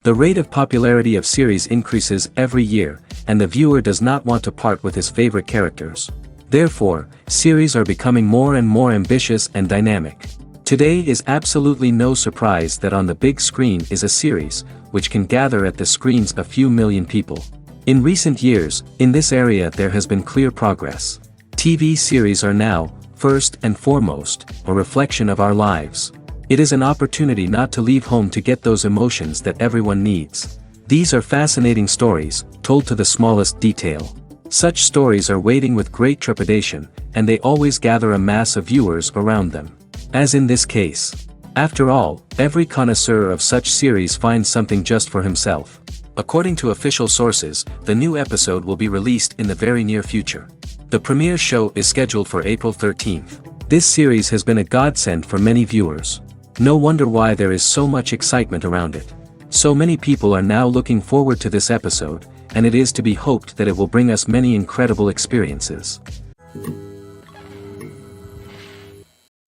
The rate of popularity of series increases every year, and the viewer does not want to part with his favorite characters. Therefore, series are becoming more and more ambitious and dynamic. Today is absolutely no surprise that on the big screen is a series, which can gather at the screens a few million people. In recent years, in this area there has been clear progress. TV series are now, first and foremost, a reflection of our lives. It is an opportunity not to leave home to get those emotions that everyone needs. These are fascinating stories, told to the smallest detail. Such stories are waiting with great trepidation, and they always gather a mass of viewers around them. As in this case. After all, every connoisseur of such series finds something just for himself. According to official sources, the new episode will be released in the very near future. The premiere show is scheduled for April 13th. This series has been a godsend for many viewers. No wonder why there is so much excitement around it. So many people are now looking forward to this episode, and it is to be hoped that it will bring us many incredible experiences.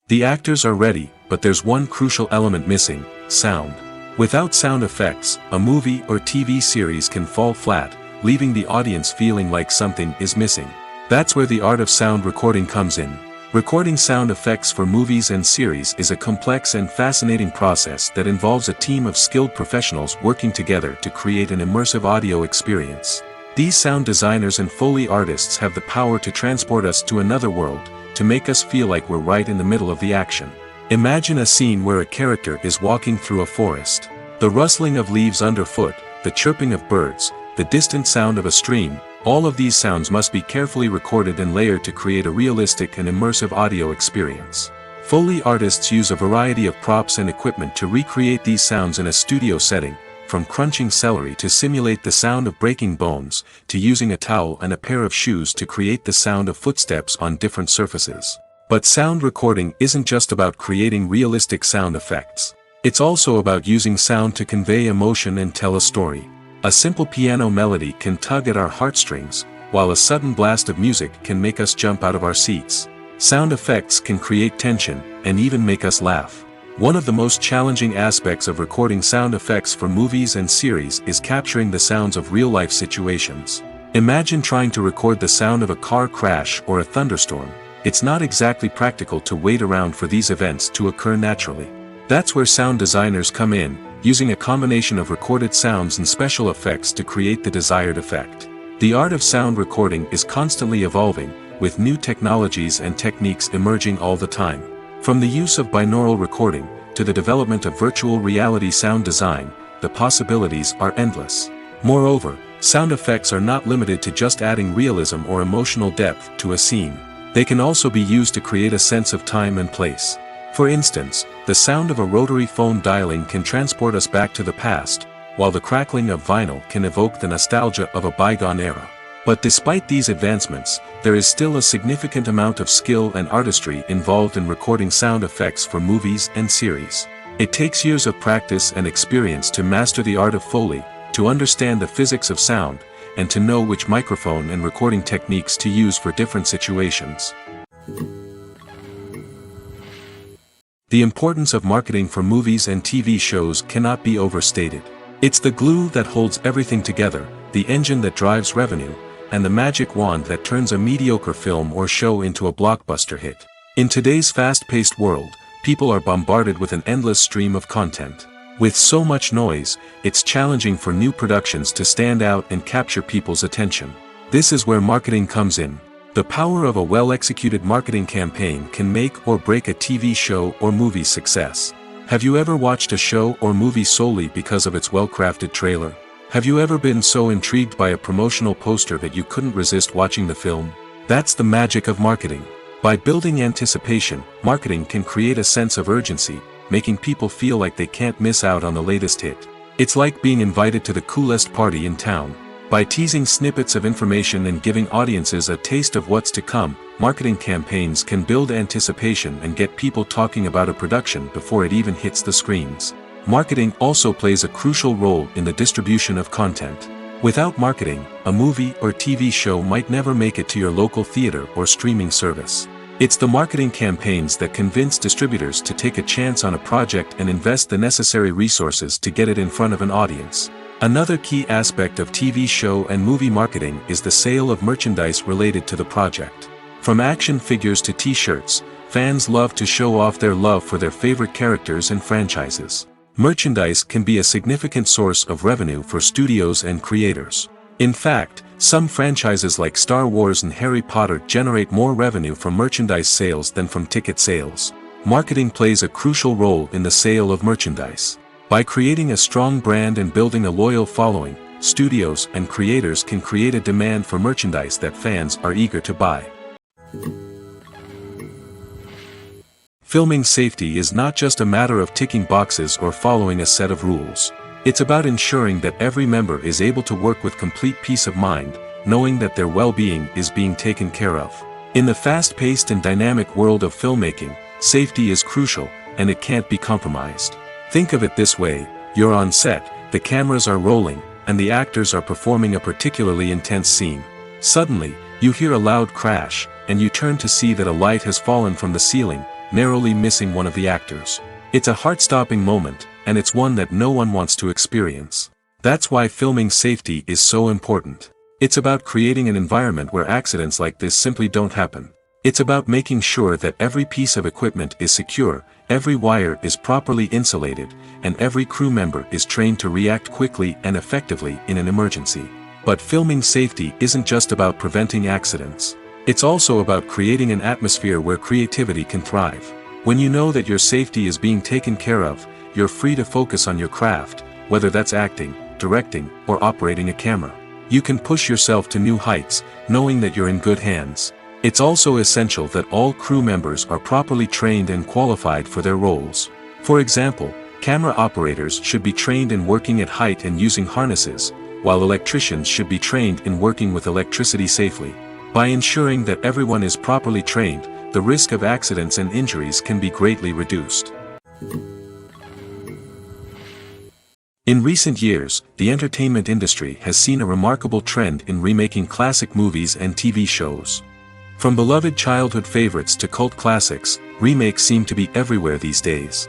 The actors are ready, but there's one crucial element missing: sound. Without sound effects, a movie or TV series can fall flat, leaving the audience feeling like something is missing. That's where the art of sound recording comes in. Recording sound effects for movies and series is a complex and fascinating process that involves a team of skilled professionals working together to create an immersive audio experience. These sound designers and Foley artists have the power to transport us to another world, to make us feel like we're right in the middle of the action. Imagine a scene where a character is walking through a forest. The rustling of leaves underfoot, the chirping of birds, the distant sound of a stream, all of these sounds must be carefully recorded and layered to create a realistic and immersive audio experience. Foley artists use a variety of props and equipment to recreate these sounds in a studio setting, from crunching celery to simulate the sound of breaking bones, to using a towel and a pair of shoes to create the sound of footsteps on different surfaces. But sound recording isn't just about creating realistic sound effects. It's also about using sound to convey emotion and tell a story. A simple piano melody can tug at our heartstrings, while a sudden blast of music can make us jump out of our seats. Sound effects can create tension, and even make us laugh. One of the most challenging aspects of recording sound effects for movies and series is capturing the sounds of real-life situations. Imagine trying to record the sound of a car crash or a thunderstorm. It's not exactly practical to wait around for these events to occur naturally. That's where sound designers come in, using a combination of recorded sounds and special effects to create the desired effect. The art of sound recording is constantly evolving, with new technologies and techniques emerging all the time. From the use of binaural recording, to the development of virtual reality sound design, the possibilities are endless. Moreover, sound effects are not limited to just adding realism or emotional depth to a scene. They can also be used to create a sense of time and place. For instance, the sound of a rotary phone dialing can transport us back to the past, while the crackling of vinyl can evoke the nostalgia of a bygone era. But despite these advancements, there is still a significant amount of skill and artistry involved in recording sound effects for movies and series. It takes years of practice and experience to master the art of Foley, to understand the physics of sound, and to know which microphone and recording techniques to use for different situations. The importance of marketing for movies and TV shows cannot be overstated. It's the glue that holds everything together, the engine that drives revenue, and the magic wand that turns a mediocre film or show into a blockbuster hit. In today's fast-paced world, people are bombarded with an endless stream of content. With so much noise, it's challenging for new productions to stand out and capture people's attention. This is where marketing comes in. The power of a well-executed marketing campaign can make or break a TV show or movie's success. Have you ever watched a show or movie solely because of its well-crafted trailer? Have you ever been so intrigued by a promotional poster that you couldn't resist watching the film? That's the magic of marketing. By building anticipation, marketing can create a sense of urgency, making people feel like they can't miss out on the latest hit. It's like being invited to the coolest party in town. By teasing snippets of information and giving audiences a taste of what's to come, marketing campaigns can build anticipation and get people talking about a production before it even hits the screens. Marketing also plays a crucial role in the distribution of content. Without marketing, a movie or TV show might never make it to your local theater or streaming service. It's the marketing campaigns that convince distributors to take a chance on a project and invest the necessary resources to get it in front of an audience. Another key aspect of TV show and movie marketing is the sale of merchandise related to the project. From action figures to t-shirts, fans love to show off their love for their favorite characters and franchises. Merchandise can be a significant source of revenue for studios and creators. In fact, some franchises like Star Wars and Harry Potter generate more revenue from merchandise sales than from ticket sales. Marketing plays a crucial role in the sale of merchandise. By creating a strong brand and building a loyal following, studios and creators can create a demand for merchandise that fans are eager to buy. Filming safety is not just a matter of ticking boxes or following a set of rules. It's about ensuring that every member is able to work with complete peace of mind, knowing that their well-being is being taken care of. In the fast-paced and dynamic world of filmmaking, safety is crucial, and it can't be compromised. Think of it this way: you're on set, the cameras are rolling, and the actors are performing a particularly intense scene. Suddenly, you hear a loud crash, and you turn to see that a light has fallen from the ceiling, narrowly missing one of the actors. It's a heart-stopping moment, and it's one that no one wants to experience. That's why filming safety is so important. It's about creating an environment where accidents like this simply don't happen. It's about making sure that every piece of equipment is secure, every wire is properly insulated, and every crew member is trained to react quickly and effectively in an emergency. But filming safety isn't just about preventing accidents. It's also about creating an atmosphere where creativity can thrive. When you know that your safety is being taken care of, you're free to focus on your craft, whether that's acting, directing, or operating a camera. You can push yourself to new heights, knowing that you're in good hands. It's also essential that all crew members are properly trained and qualified for their roles. For example, camera operators should be trained in working at height and using harnesses, while electricians should be trained in working with electricity safely. By ensuring that everyone is properly trained, the risk of accidents and injuries can be greatly reduced. In recent years, the entertainment industry has seen a remarkable trend in remaking classic movies and TV shows. From beloved childhood favorites to cult classics, remakes seem to be everywhere these days.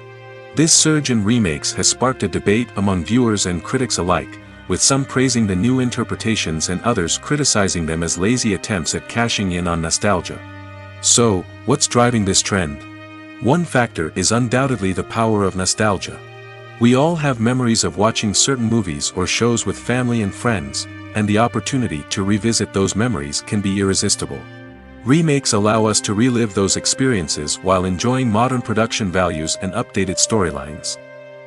This surge in remakes has sparked a debate among viewers and critics alike, with some praising the new interpretations and others criticizing them as lazy attempts at cashing in on nostalgia. So, what's driving this trend? One factor is undoubtedly the power of nostalgia. We all have memories of watching certain movies or shows with family and friends, and the opportunity to revisit those memories can be irresistible. Remakes allow us to relive those experiences while enjoying modern production values and updated storylines.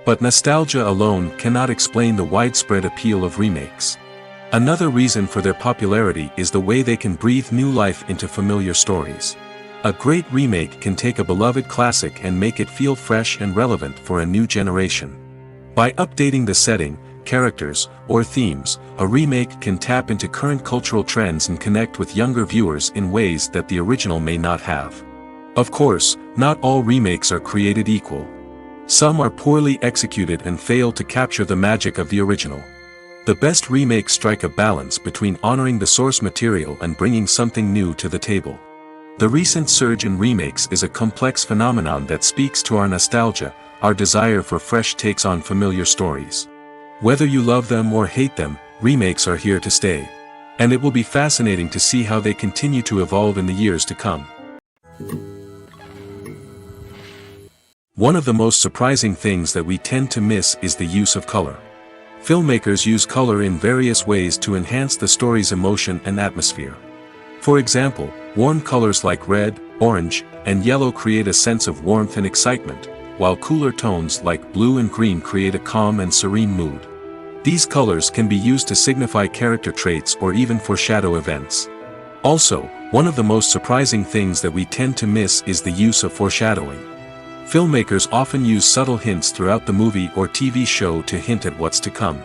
But nostalgia alone cannot explain the widespread appeal of remakes. Another reason for their popularity is the way they can breathe new life into familiar stories. A great remake can take a beloved classic and make it feel fresh and relevant for a new generation. By updating the setting, characters, or themes, a remake can tap into current cultural trends and connect with younger viewers in ways that the original may not have. Of course, not all remakes are created equal. Some are poorly executed and fail to capture the magic of the original. The best remakes strike a balance between honoring the source material and bringing something new to the table. The recent surge in remakes is a complex phenomenon that speaks to our nostalgia, our desire for fresh takes on familiar stories. Whether you love them or hate them, remakes are here to stay. And it will be fascinating to see how they continue to evolve in the years to come. One of the most surprising things that we tend to miss is the use of color. Filmmakers use color in various ways to enhance the story's emotion and atmosphere. For example, warm colors like red, orange, and yellow create a sense of warmth and excitement, while cooler tones like blue and green create a calm and serene mood. These colors can be used to signify character traits or even foreshadow events. Also, one of the most surprising things that we tend to miss is the use of foreshadowing. Filmmakers often use subtle hints throughout the movie or TV show to hint at what's to come.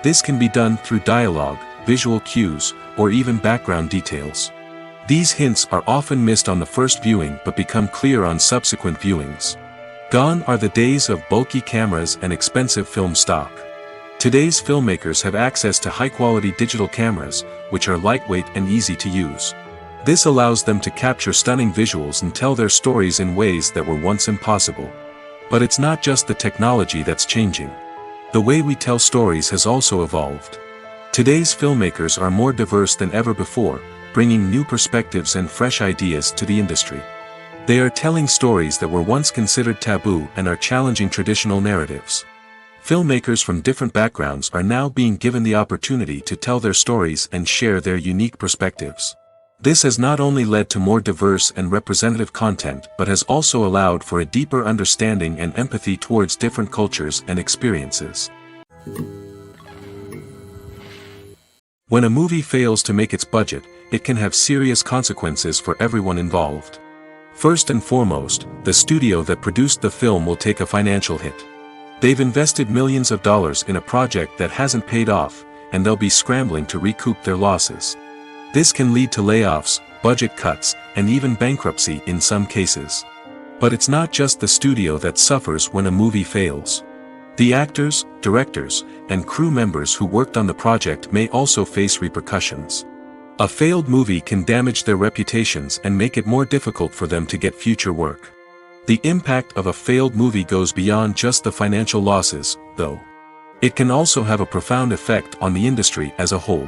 This can be done through dialogue, visual cues, or even background details. These hints are often missed on the first viewing but become clear on subsequent viewings. Gone are the days of bulky cameras and expensive film stock. Today's filmmakers have access to high-quality digital cameras, which are lightweight and easy to use. This allows them to capture stunning visuals and tell their stories in ways that were once impossible. But it's not just the technology that's changing. The way we tell stories has also evolved. Today's filmmakers are more diverse than ever before, bringing new perspectives and fresh ideas to the industry. They are telling stories that were once considered taboo and are challenging traditional narratives. Filmmakers from different backgrounds are now being given the opportunity to tell their stories and share their unique perspectives. This has not only led to more diverse and representative content but has also allowed for a deeper understanding and empathy towards different cultures and experiences. When a movie fails to make its budget, it can have serious consequences for everyone involved. First and foremost, the studio that produced the film will take a financial hit. They've invested millions of dollars in a project that hasn't paid off, and they'll be scrambling to recoup their losses. This can lead to layoffs, budget cuts, and even bankruptcy in some cases. But it's not just the studio that suffers when a movie fails. The actors, directors, and crew members who worked on the project may also face repercussions. A failed movie can damage their reputations and make it more difficult for them to get future work. The impact of a failed movie goes beyond just the financial losses, though. It can also have a profound effect on the industry as a whole.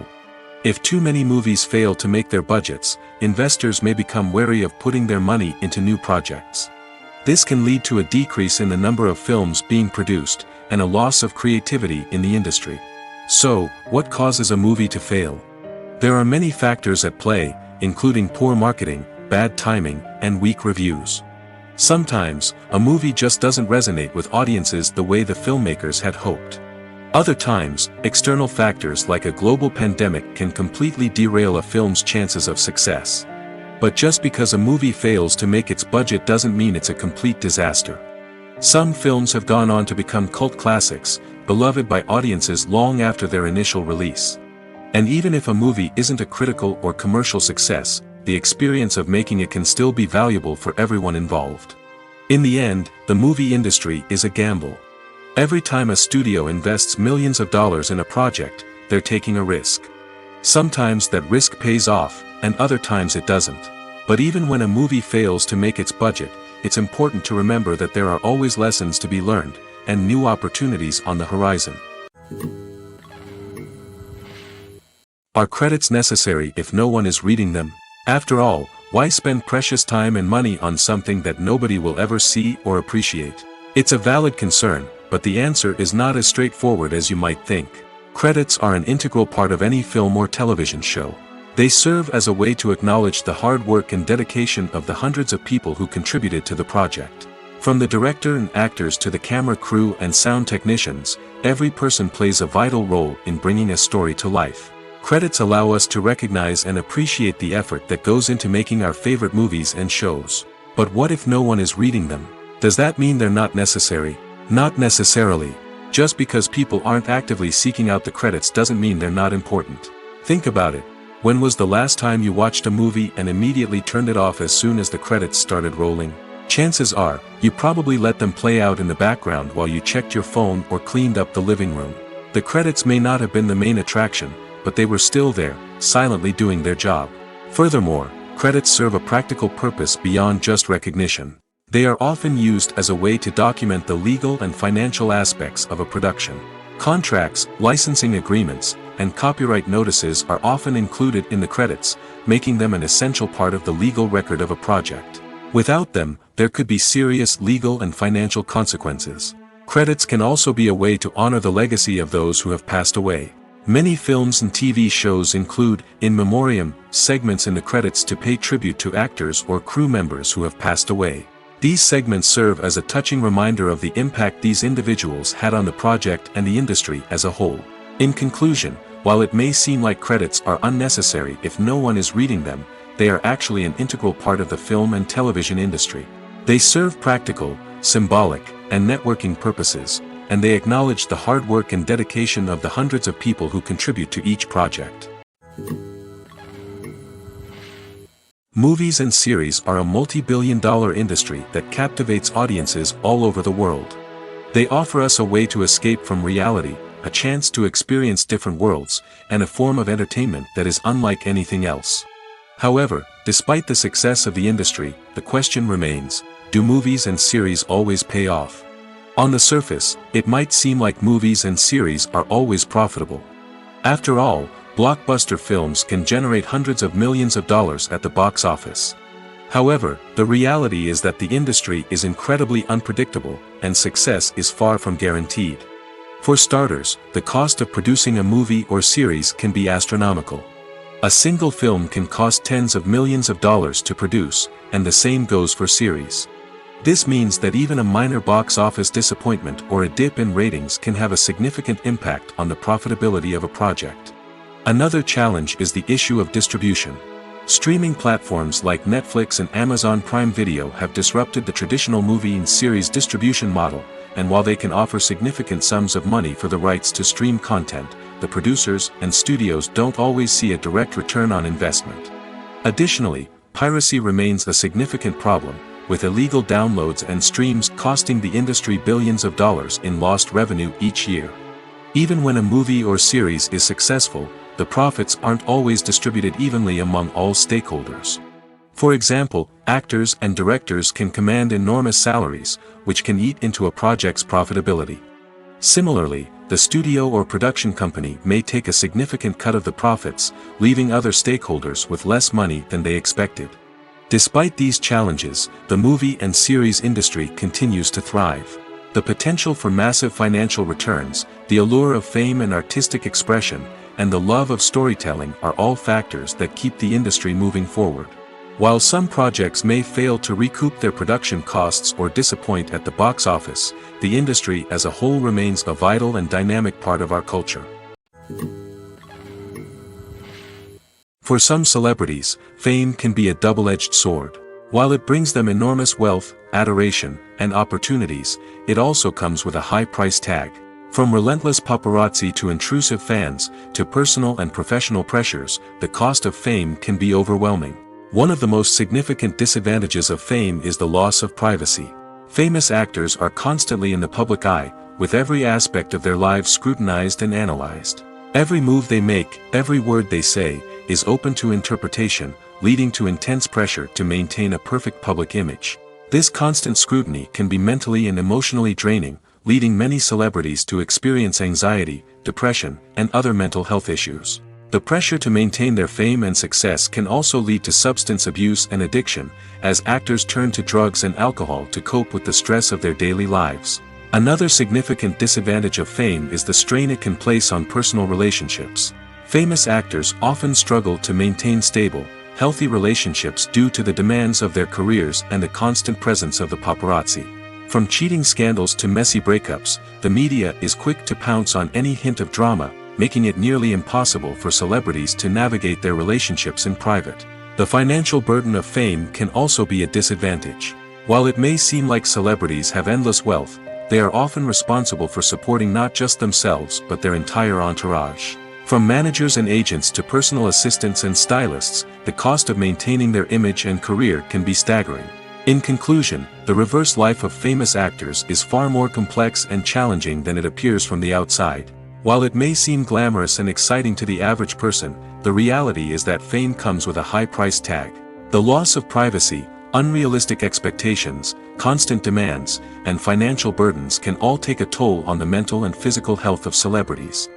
If too many movies fail to make their budgets, investors may become wary of putting their money into new projects. This can lead to a decrease in the number of films being produced, and a loss of creativity in the industry. So, what causes a movie to fail? There are many factors at play, including poor marketing, bad timing, and weak reviews. Sometimes, a movie just doesn't resonate with audiences the way the filmmakers had hoped. Other times, external factors like a global pandemic can completely derail a film's chances of success. But just because a movie fails to make its budget doesn't mean it's a complete disaster. Some films have gone on to become cult classics, beloved by audiences long after their initial release. And even if a movie isn't a critical or commercial success, the experience of making it can still be valuable for everyone involved. In the end, the movie industry is a gamble. Every time a studio invests millions of dollars in a project, they're taking a risk. Sometimes that risk pays off, and other times it doesn't. But even when a movie fails to make its budget, it's important to remember that there are always lessons to be learned, and new opportunities on the horizon. Are credits necessary if no one is reading them? After all, why spend precious time and money on something that nobody will ever see or appreciate? It's a valid concern, but the answer is not as straightforward as you might think. Credits are an integral part of any film or television show. They serve as a way to acknowledge the hard work and dedication of the hundreds of people who contributed to the project. From the director and actors to the camera crew and sound technicians, every person plays a vital role in bringing a story to life. Credits allow us to recognize and appreciate the effort that goes into making our favorite movies and shows. But what if no one is reading them? Does that mean they're not necessary? Not necessarily. Just because people aren't actively seeking out the credits doesn't mean they're not important. Think about it. When was the last time you watched a movie and immediately turned it off as soon as the credits started rolling? Chances are, you probably let them play out in the background while you checked your phone or cleaned up the living room. The credits may not have been the main attraction, but they were still there, silently doing their job. Furthermore, credits serve a practical purpose beyond just recognition. They are often used as a way to document the legal and financial aspects of a production. Contracts, licensing agreements, and copyright notices are often included in the credits, making them an essential part of the legal record of a project. Without them, there could be serious legal and financial consequences. Credits can also be a way to honor the legacy of those who have passed away. Many films and TV shows include, in memoriam, segments in the credits to pay tribute to actors or crew members who have passed away. These segments serve as a touching reminder of the impact these individuals had on the project and the industry as a whole. In conclusion, while it may seem like credits are unnecessary if no one is reading them, they are actually an integral part of the film and television industry. They serve practical, symbolic, and networking purposes, and they acknowledge the hard work and dedication of the hundreds of people who contribute to each project. Movies and series are a multi-billion-dollar industry that captivates audiences all over the world. They offer us a way to escape from reality, a chance to experience different worlds, and a form of entertainment that is unlike anything else. However, despite the success of the industry, the question remains, do movies and series always pay off? On the surface, it might seem like movies and series are always profitable. After all, blockbuster films can generate hundreds of millions of dollars at the box office. However, the reality is that the industry is incredibly unpredictable, and success is far from guaranteed. For starters, the cost of producing a movie or series can be astronomical. A single film can cost tens of millions of dollars to produce, and the same goes for series. This means that even a minor box office disappointment or a dip in ratings can have a significant impact on the profitability of a project. Another challenge is the issue of distribution. Streaming platforms like Netflix and Amazon Prime Video have disrupted the traditional movie and series distribution model, and while they can offer significant sums of money for the rights to stream content, the producers and studios don't always see a direct return on investment. Additionally, piracy remains a significant problem, with illegal downloads and streams costing the industry billions of dollars in lost revenue each year. Even when a movie or series is successful, the profits aren't always distributed evenly among all stakeholders. For example, actors and directors can command enormous salaries, which can eat into a project's profitability. Similarly, the studio or production company may take a significant cut of the profits, leaving other stakeholders with less money than they expected. Despite these challenges, the movie and series industry continues to thrive. The potential for massive financial returns, the allure of fame and artistic expression, and the love of storytelling are all factors that keep the industry moving forward. While some projects may fail to recoup their production costs or disappoint at the box office, the industry as a whole remains a vital and dynamic part of our culture. For some celebrities, fame can be a double-edged sword. While it brings them enormous wealth, adoration, and opportunities, it also comes with a high price tag. From relentless paparazzi to intrusive fans, to personal and professional pressures, the cost of fame can be overwhelming. One of the most significant disadvantages of fame is the loss of privacy. Famous actors are constantly in the public eye, with every aspect of their lives scrutinized and analyzed. Every move they make, every word they say, is open to interpretation, leading to intense pressure to maintain a perfect public image. This constant scrutiny can be mentally and emotionally draining, leading many celebrities to experience anxiety, depression, and other mental health issues. The pressure to maintain their fame and success can also lead to substance abuse and addiction, as actors turn to drugs and alcohol to cope with the stress of their daily lives. Another significant disadvantage of fame is the strain it can place on personal relationships. Famous actors often struggle to maintain stable, healthy relationships due to the demands of their careers and the constant presence of the paparazzi. From cheating scandals to messy breakups, the media is quick to pounce on any hint of drama, making it nearly impossible for celebrities to navigate their relationships in private. The financial burden of fame can also be a disadvantage. While it may seem like celebrities have endless wealth, they are often responsible for supporting not just themselves but their entire entourage. From managers and agents to personal assistants and stylists, the cost of maintaining their image and career can be staggering. In conclusion, the reverse life of famous actors is far more complex and challenging than it appears from the outside. While it may seem glamorous and exciting to the average person, the reality is that fame comes with a high price tag. The loss of privacy, unrealistic expectations, constant demands, and financial burdens can all take a toll on the mental and physical health of celebrities.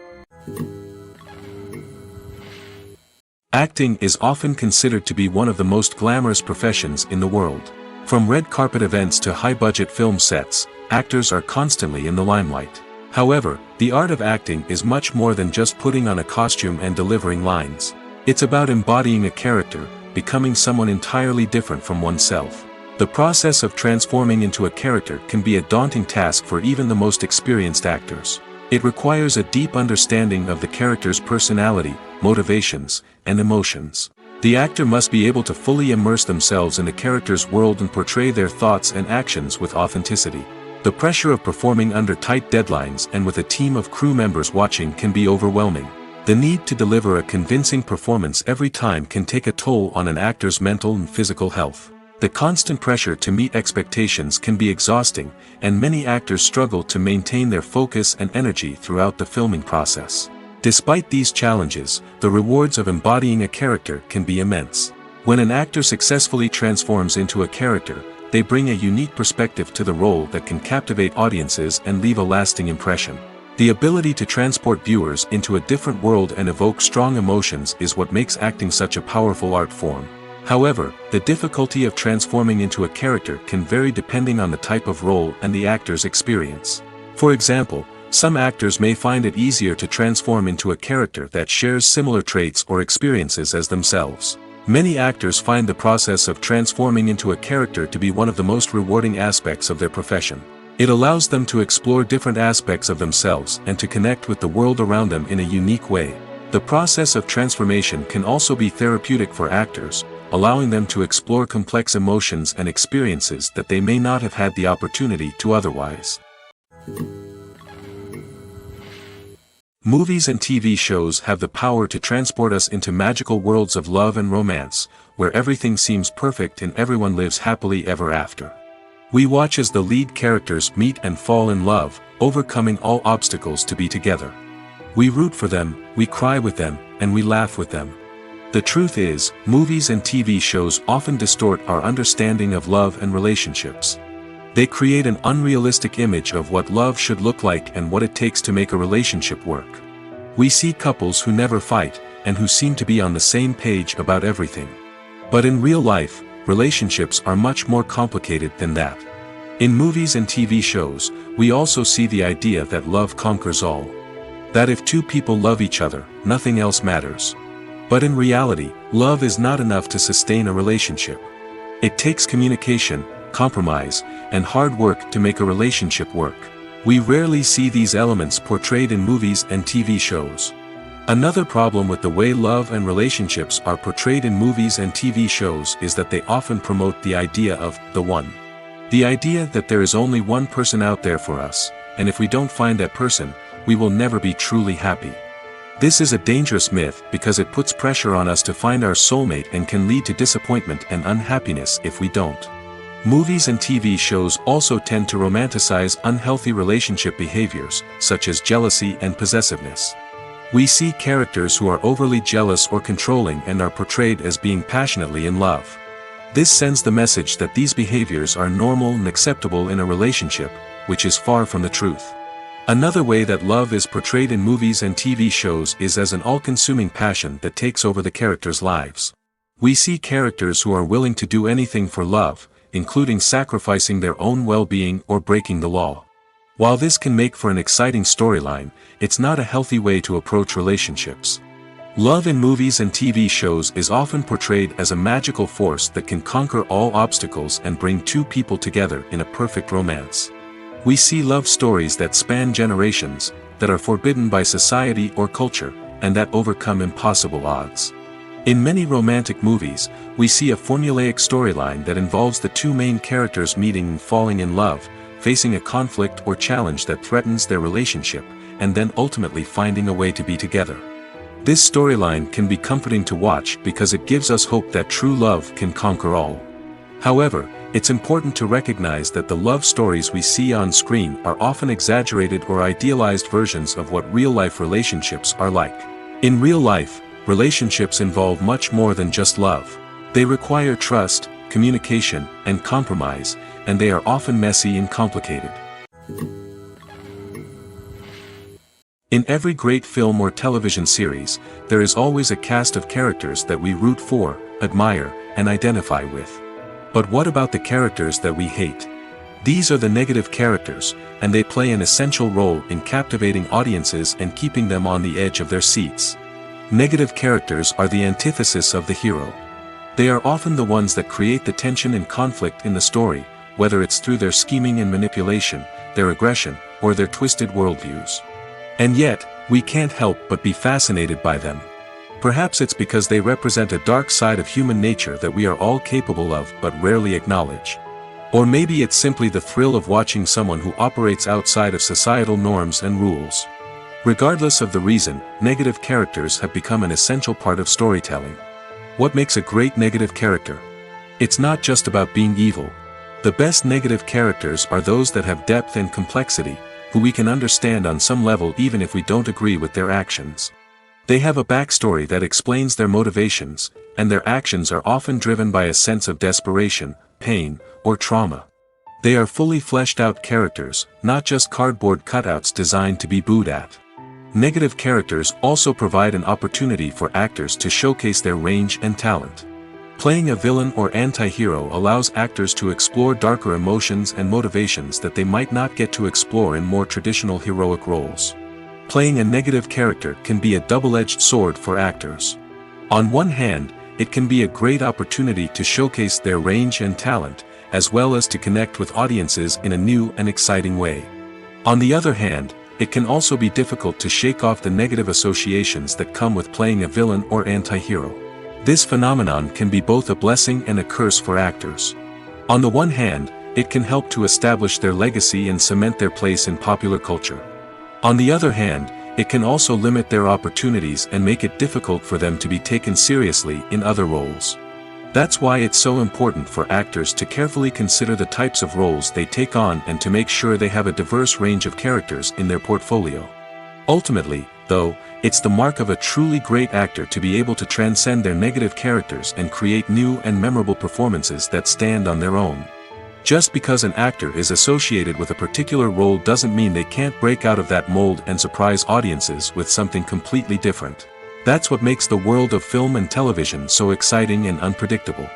Acting is often considered to be one of the most glamorous professions in the world. From red carpet events to high-budget film sets, actors are constantly in the limelight. However, the art of acting is much more than just putting on a costume and delivering lines. It's about embodying a character, becoming someone entirely different from oneself. The process of transforming into a character can be a daunting task for even the most experienced actors. It requires a deep understanding of the character's personality, motivations, and emotions. The actor must be able to fully immerse themselves in the character's world and portray their thoughts and actions with authenticity. The pressure of performing under tight deadlines and with a team of crew members watching can be overwhelming. The need to deliver a convincing performance every time can take a toll on an actor's mental and physical health. The constant pressure to meet expectations can be exhausting, and many actors struggle to maintain their focus and energy throughout the filming process. Despite these challenges, the rewards of embodying a character can be immense. When an actor successfully transforms into a character, they bring a unique perspective to the role that can captivate audiences and leave a lasting impression. The ability to transport viewers into a different world and evoke strong emotions is what makes acting such a powerful art form. However, the difficulty of transforming into a character can vary depending on the type of role and the actor's experience. For example, some actors may find it easier to transform into a character that shares similar traits or experiences as themselves. Many actors find the process of transforming into a character to be one of the most rewarding aspects of their profession. It allows them to explore different aspects of themselves and to connect with the world around them in a unique way. The process of transformation can also be therapeutic for actors, allowing them to explore complex emotions and experiences that they may not have had the opportunity to otherwise. Movies and TV shows have the power to transport us into magical worlds of love and romance, where everything seems perfect and everyone lives happily ever after. We watch as the lead characters meet and fall in love, overcoming all obstacles to be together. We root for them, we cry with them, and we laugh with them. The truth is, movies and TV shows often distort our understanding of love and relationships. They create an unrealistic image of what love should look like and what it takes to make a relationship work. We see couples who never fight, and who seem to be on the same page about everything. But in real life, relationships are much more complicated than that. In movies and TV shows, we also see the idea that love conquers all. That if two people love each other, nothing else matters. But in reality, love is not enough to sustain a relationship. It takes communication, compromise, and hard work to make a relationship work. We rarely see these elements portrayed in movies and TV shows. Another problem with the way love and relationships are portrayed in movies and TV shows is that they often promote the idea of the one. The idea that there is only one person out there for us, and if we don't find that person, we will never be truly happy. This is a dangerous myth because it puts pressure on us to find our soulmate and can lead to disappointment and unhappiness if we don't. Movies and TV shows also tend to romanticize unhealthy relationship behaviors, such as jealousy and possessiveness. We see characters who are overly jealous or controlling and are portrayed as being passionately in love. This sends the message that these behaviors are normal and acceptable in a relationship, which is far from the truth. Another way that love is portrayed in movies and TV shows is as an all-consuming passion that takes over the characters' lives. We see characters who are willing to do anything for love, including sacrificing their own well-being or breaking the law. While this can make for an exciting storyline, it's not a healthy way to approach relationships. Love in movies and TV shows is often portrayed as a magical force that can conquer all obstacles and bring two people together in a perfect romance. We see love stories that span generations, that are forbidden by society or culture, and that overcome impossible odds. In many romantic movies, we see a formulaic storyline that involves the two main characters meeting and falling in love, facing a conflict or challenge that threatens their relationship, and then ultimately finding a way to be together. This storyline can be comforting to watch because it gives us hope that true love can conquer all. However, it's important to recognize that the love stories we see on screen are often exaggerated or idealized versions of what real-life relationships are like. In real life, relationships involve much more than just love. They require trust, communication, and compromise, and they are often messy and complicated. In every great film or television series, there is always a cast of characters that we root for, admire, and identify with. But what about the characters that we hate? These are the negative characters, and they play an essential role in captivating audiences and keeping them on the edge of their seats. Negative characters are the antithesis of the hero. They are often the ones that create the tension and conflict in the story, whether it's through their scheming and manipulation, their aggression, or their twisted worldviews. And yet, we can't help but be fascinated by them. Perhaps it's because they represent a dark side of human nature that we are all capable of but rarely acknowledge. Or maybe it's simply the thrill of watching someone who operates outside of societal norms and rules. Regardless of the reason, negative characters have become an essential part of storytelling. What makes a great negative character? It's not just about being evil. The best negative characters are those that have depth and complexity, who we can understand on some level even if we don't agree with their actions. They have a backstory that explains their motivations, and their actions are often driven by a sense of desperation, pain, or trauma. They are fully fleshed out characters, not just cardboard cutouts designed to be booed at. Negative characters also provide an opportunity for actors to showcase their range and talent. Playing a villain or anti-hero allows actors to explore darker emotions and motivations that they might not get to explore in more traditional heroic roles. Playing a negative character can be a double-edged sword for actors. On one hand, it can be a great opportunity to showcase their range and talent, as well as to connect with audiences in a new and exciting way. On the other hand, it can also be difficult to shake off the negative associations that come with playing a villain or anti-hero. This phenomenon can be both a blessing and a curse for actors. On the one hand, it can help to establish their legacy and cement their place in popular culture. On the other hand, it can also limit their opportunities and make it difficult for them to be taken seriously in other roles. That's why it's so important for actors to carefully consider the types of roles they take on and to make sure they have a diverse range of characters in their portfolio. Ultimately, though, it's the mark of a truly great actor to be able to transcend their negative characters and create new and memorable performances that stand on their own. Just because an actor is associated with a particular role doesn't mean they can't break out of that mold and surprise audiences with something completely different. That's what makes the world of film and television so exciting and unpredictable.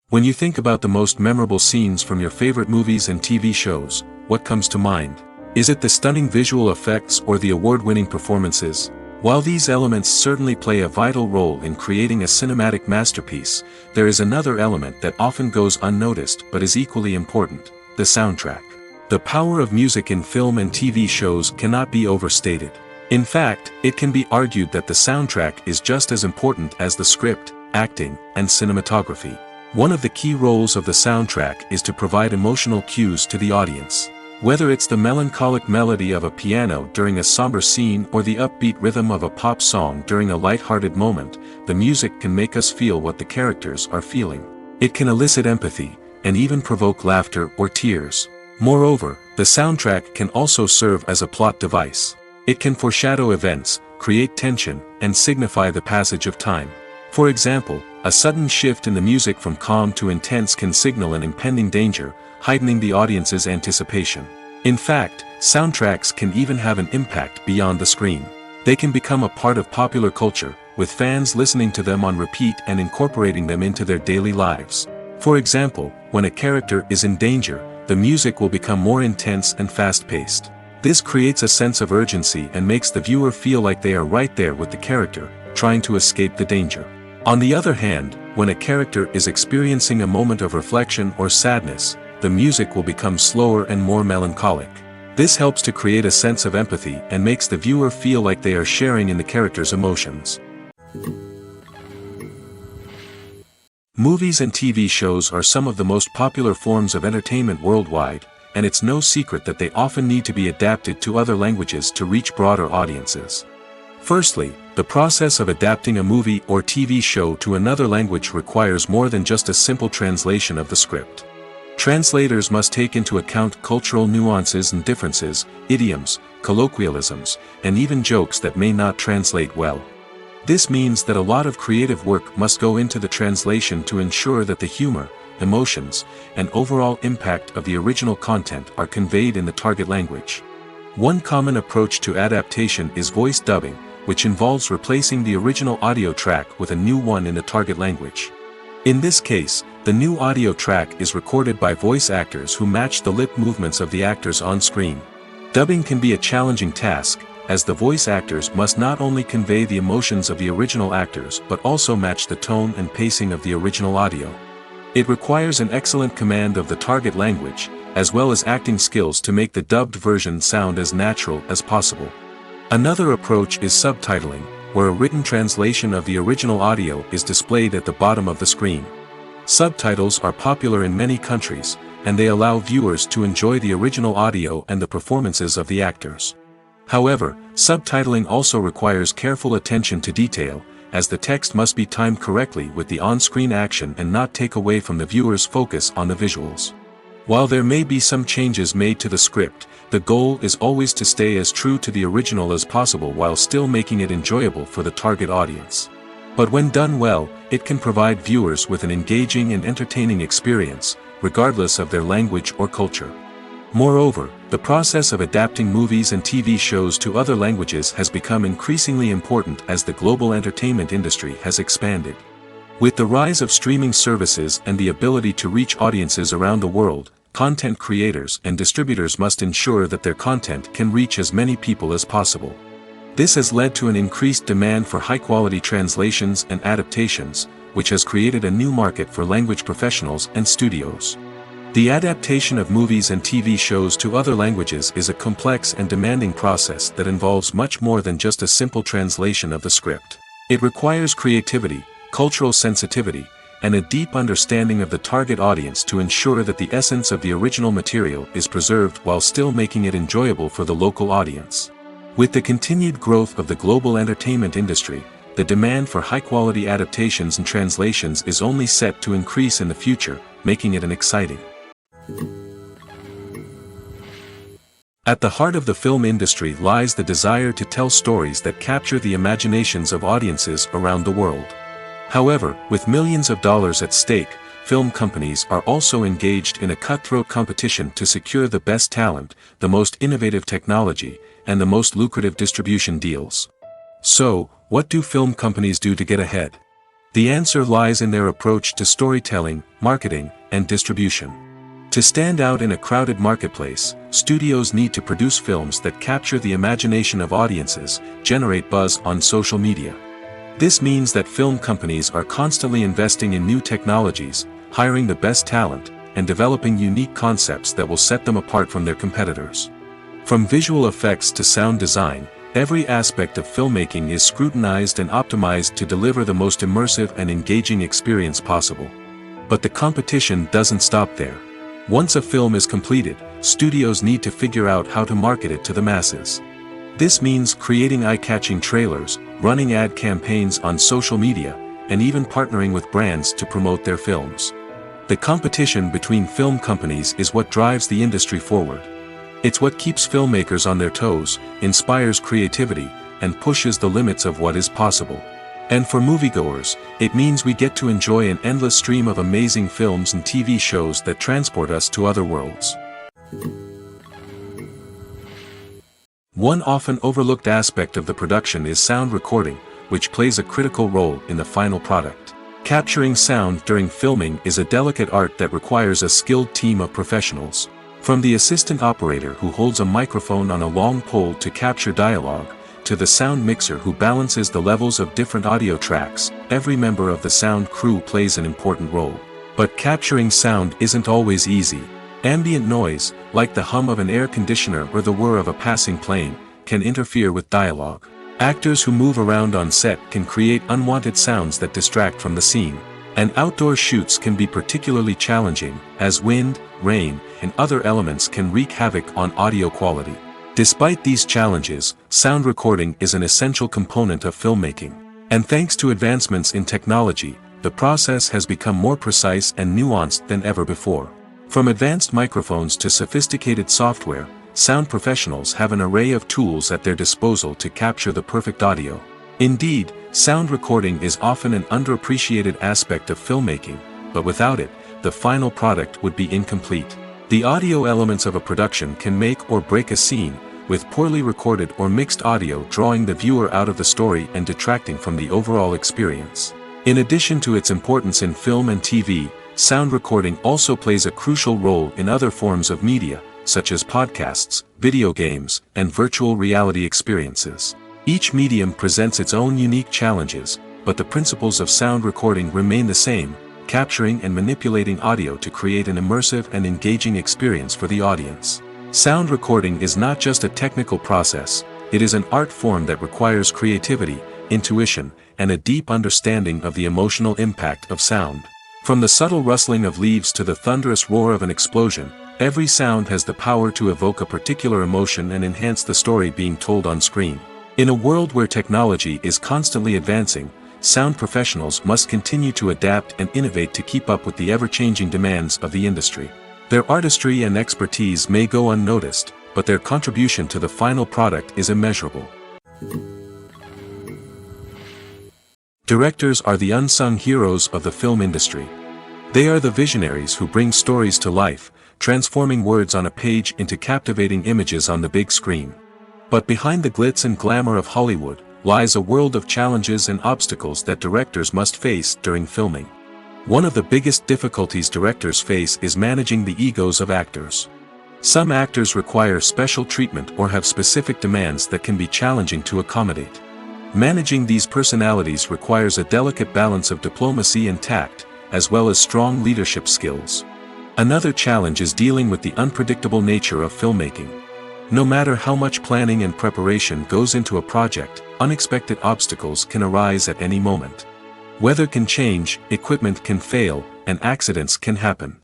When you think about the most memorable scenes from your favorite movies and TV shows, what comes to mind? Is it the stunning visual effects or the award-winning performances? While these elements certainly play a vital role in creating a cinematic masterpiece, there is another element that often goes unnoticed but is equally important: the soundtrack. The power of music in film and TV shows cannot be overstated. In fact, it can be argued that the soundtrack is just as important as the script, acting, and cinematography. One of the key roles of the soundtrack is to provide emotional cues to the audience. Whether it's the melancholic melody of a piano during a somber scene or the upbeat rhythm of a pop song during a light-hearted moment, the music can make us feel what the characters are feeling. It can elicit empathy, and even provoke laughter or tears. Moreover, the soundtrack can also serve as a plot device. It can foreshadow events, create tension, and signify the passage of time. For example, a sudden shift in the music from calm to intense can signal an impending danger, heightening the audience's anticipation. In fact, soundtracks can even have an impact beyond the screen. They can become a part of popular culture, with fans listening to them on repeat and incorporating them into their daily lives. For example, when a character is in danger, the music will become more intense and fast-paced. This creates a sense of urgency and makes the viewer feel like they are right there with the character, trying to escape the danger. On the other hand, when a character is experiencing a moment of reflection or sadness, the music will become slower and more melancholic. This helps to create a sense of empathy and makes the viewer feel like they are sharing in the character's emotions. Movies and TV shows are some of the most popular forms of entertainment worldwide, and it's no secret that they often need to be adapted to other languages to reach broader audiences. Firstly, the process of adapting a movie or TV show to another language requires more than just a simple translation of the script. Translators must take into account cultural nuances and differences, idioms, colloquialisms, and even jokes that may not translate well. This means that a lot of creative work must go into the translation to ensure that the humor, emotions, and overall impact of the original content are conveyed in the target language. One common approach to adaptation is voice dubbing, which involves replacing the original audio track with a new one in the target language. In this case, the new audio track is recorded by voice actors who match the lip movements of the actors on screen. Dubbing can be a challenging task, as the voice actors must not only convey the emotions of the original actors but also match the tone and pacing of the original audio. It requires an excellent command of the target language, as well as acting skills to make the dubbed version sound as natural as possible. Another approach is subtitling, where a written translation of the original audio is displayed at the bottom of the screen. Subtitles are popular in many countries, and they allow viewers to enjoy the original audio and the performances of the actors. However, subtitling also requires careful attention to detail, as the text must be timed correctly with the on-screen action and not take away from the viewer's focus on the visuals. While there may be some changes made to the script, the goal is always to stay as true to the original as possible while still making it enjoyable for the target audience. But when done well, it can provide viewers with an engaging and entertaining experience, regardless of their language or culture. Moreover, the process of adapting movies and TV shows to other languages has become increasingly important as the global entertainment industry has expanded. With the rise of streaming services and the ability to reach audiences around the world, content creators and distributors must ensure that their content can reach as many people as possible. This has led to an increased demand for high-quality translations and adaptations, which has created a new market for language professionals and studios. The adaptation of movies and TV shows to other languages is a complex and demanding process that involves much more than just a simple translation of the script. It requires creativity, cultural sensitivity, and a deep understanding of the target audience to ensure that the essence of the original material is preserved while still making it enjoyable for the local audience. With the continued growth of the global entertainment industry, the demand for high-quality adaptations and translations is only set to increase in the future, making it an exciting. At the heart of the film industry lies the desire to tell stories that capture the imaginations of audiences around the world. However, with millions of dollars at stake, film companies are also engaged in a cutthroat competition to secure the best talent, the most innovative technology, and the most lucrative distribution deals. So, what do film companies do to get ahead? The answer lies in their approach to storytelling, marketing, and distribution. To stand out in a crowded marketplace, studios need to produce films that capture the imagination of audiences, generate buzz on social media. This means that film companies are constantly investing in new technologies, hiring the best talent, and developing unique concepts that will set them apart from their competitors. From visual effects to sound design, every aspect of filmmaking is scrutinized and optimized to deliver the most immersive and engaging experience possible. But the competition doesn't stop there. Once a film is completed, studios need to figure out how to market it to the masses. This means creating eye-catching trailers, running ad campaigns on social media, and even partnering with brands to promote their films. The competition between film companies is what drives the industry forward. It's what keeps filmmakers on their toes, inspires creativity, and pushes the limits of what is possible. And for moviegoers, it means we get to enjoy an endless stream of amazing films and TV shows that transport us to other worlds. One often overlooked aspect of the production is sound recording, which plays a critical role in the final product. Capturing sound during filming is a delicate art that requires a skilled team of professionals. From the assistant operator who holds a microphone on a long pole to capture dialogue, to the sound mixer who balances the levels of different audio tracks, every member of the sound crew plays an important role. But capturing sound isn't always easy. Ambient noise, like the hum of an air conditioner or the whir of a passing plane, can interfere with dialogue. Actors who move around on set can create unwanted sounds that distract from the scene. And outdoor shoots can be particularly challenging, as wind, rain, and other elements can wreak havoc on audio quality. Despite these challenges, sound recording is an essential component of filmmaking. And thanks to advancements in technology, the process has become more precise and nuanced than ever before. From advanced microphones to sophisticated software, sound professionals have an array of tools at their disposal to capture the perfect audio. Indeed, sound recording is often an underappreciated aspect of filmmaking, but without it, the final product would be incomplete. The audio elements of a production can make or break a scene, with poorly recorded or mixed audio drawing the viewer out of the story and detracting from the overall experience. In addition to its importance in film and TV, sound recording also plays a crucial role in other forms of media, such as podcasts, video games, and virtual reality experiences. Each medium presents its own unique challenges, but the principles of sound recording remain the same, capturing and manipulating audio to create an immersive and engaging experience for the audience. Sound recording is not just a technical process, it is an art form that requires creativity, intuition, and a deep understanding of the emotional impact of sound. From the subtle rustling of leaves to the thunderous roar of an explosion, every sound has the power to evoke a particular emotion and enhance the story being told on screen. In a world where technology is constantly advancing, sound professionals must continue to adapt and innovate to keep up with the ever-changing demands of the industry. Their artistry and expertise may go unnoticed, but their contribution to the final product is immeasurable. Directors are the unsung heroes of the film industry. They are the visionaries who bring stories to life, transforming words on a page into captivating images on the big screen. But behind the glitz and glamour of Hollywood, lies a world of challenges and obstacles that directors must face during filming. One of the biggest difficulties directors face is managing the egos of actors. Some actors require special treatment or have specific demands that can be challenging to accommodate. Managing these personalities requires a delicate balance of diplomacy and tact, as well as strong leadership skills. Another challenge is dealing with the unpredictable nature of filmmaking. No matter how much planning and preparation goes into a project, unexpected obstacles can arise at any moment. Weather can change, equipment can fail, and accidents can happen.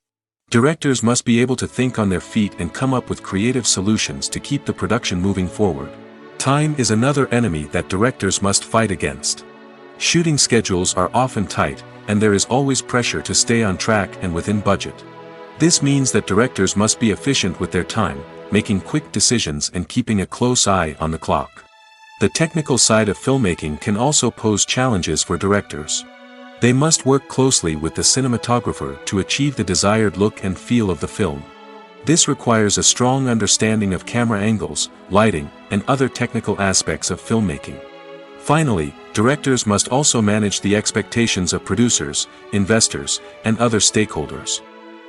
Directors must be able to think on their feet and come up with creative solutions to keep the production moving forward. Time is another enemy that directors must fight against. Shooting schedules are often tight, and there is always pressure to stay on track and within budget. This means that directors must be efficient with their time, making quick decisions and keeping a close eye on the clock. The technical side of filmmaking can also pose challenges for directors. They must work closely with the cinematographer to achieve the desired look and feel of the film. This requires a strong understanding of camera angles, lighting, and other technical aspects of filmmaking. Finally, directors must also manage the expectations of producers, investors, and other stakeholders.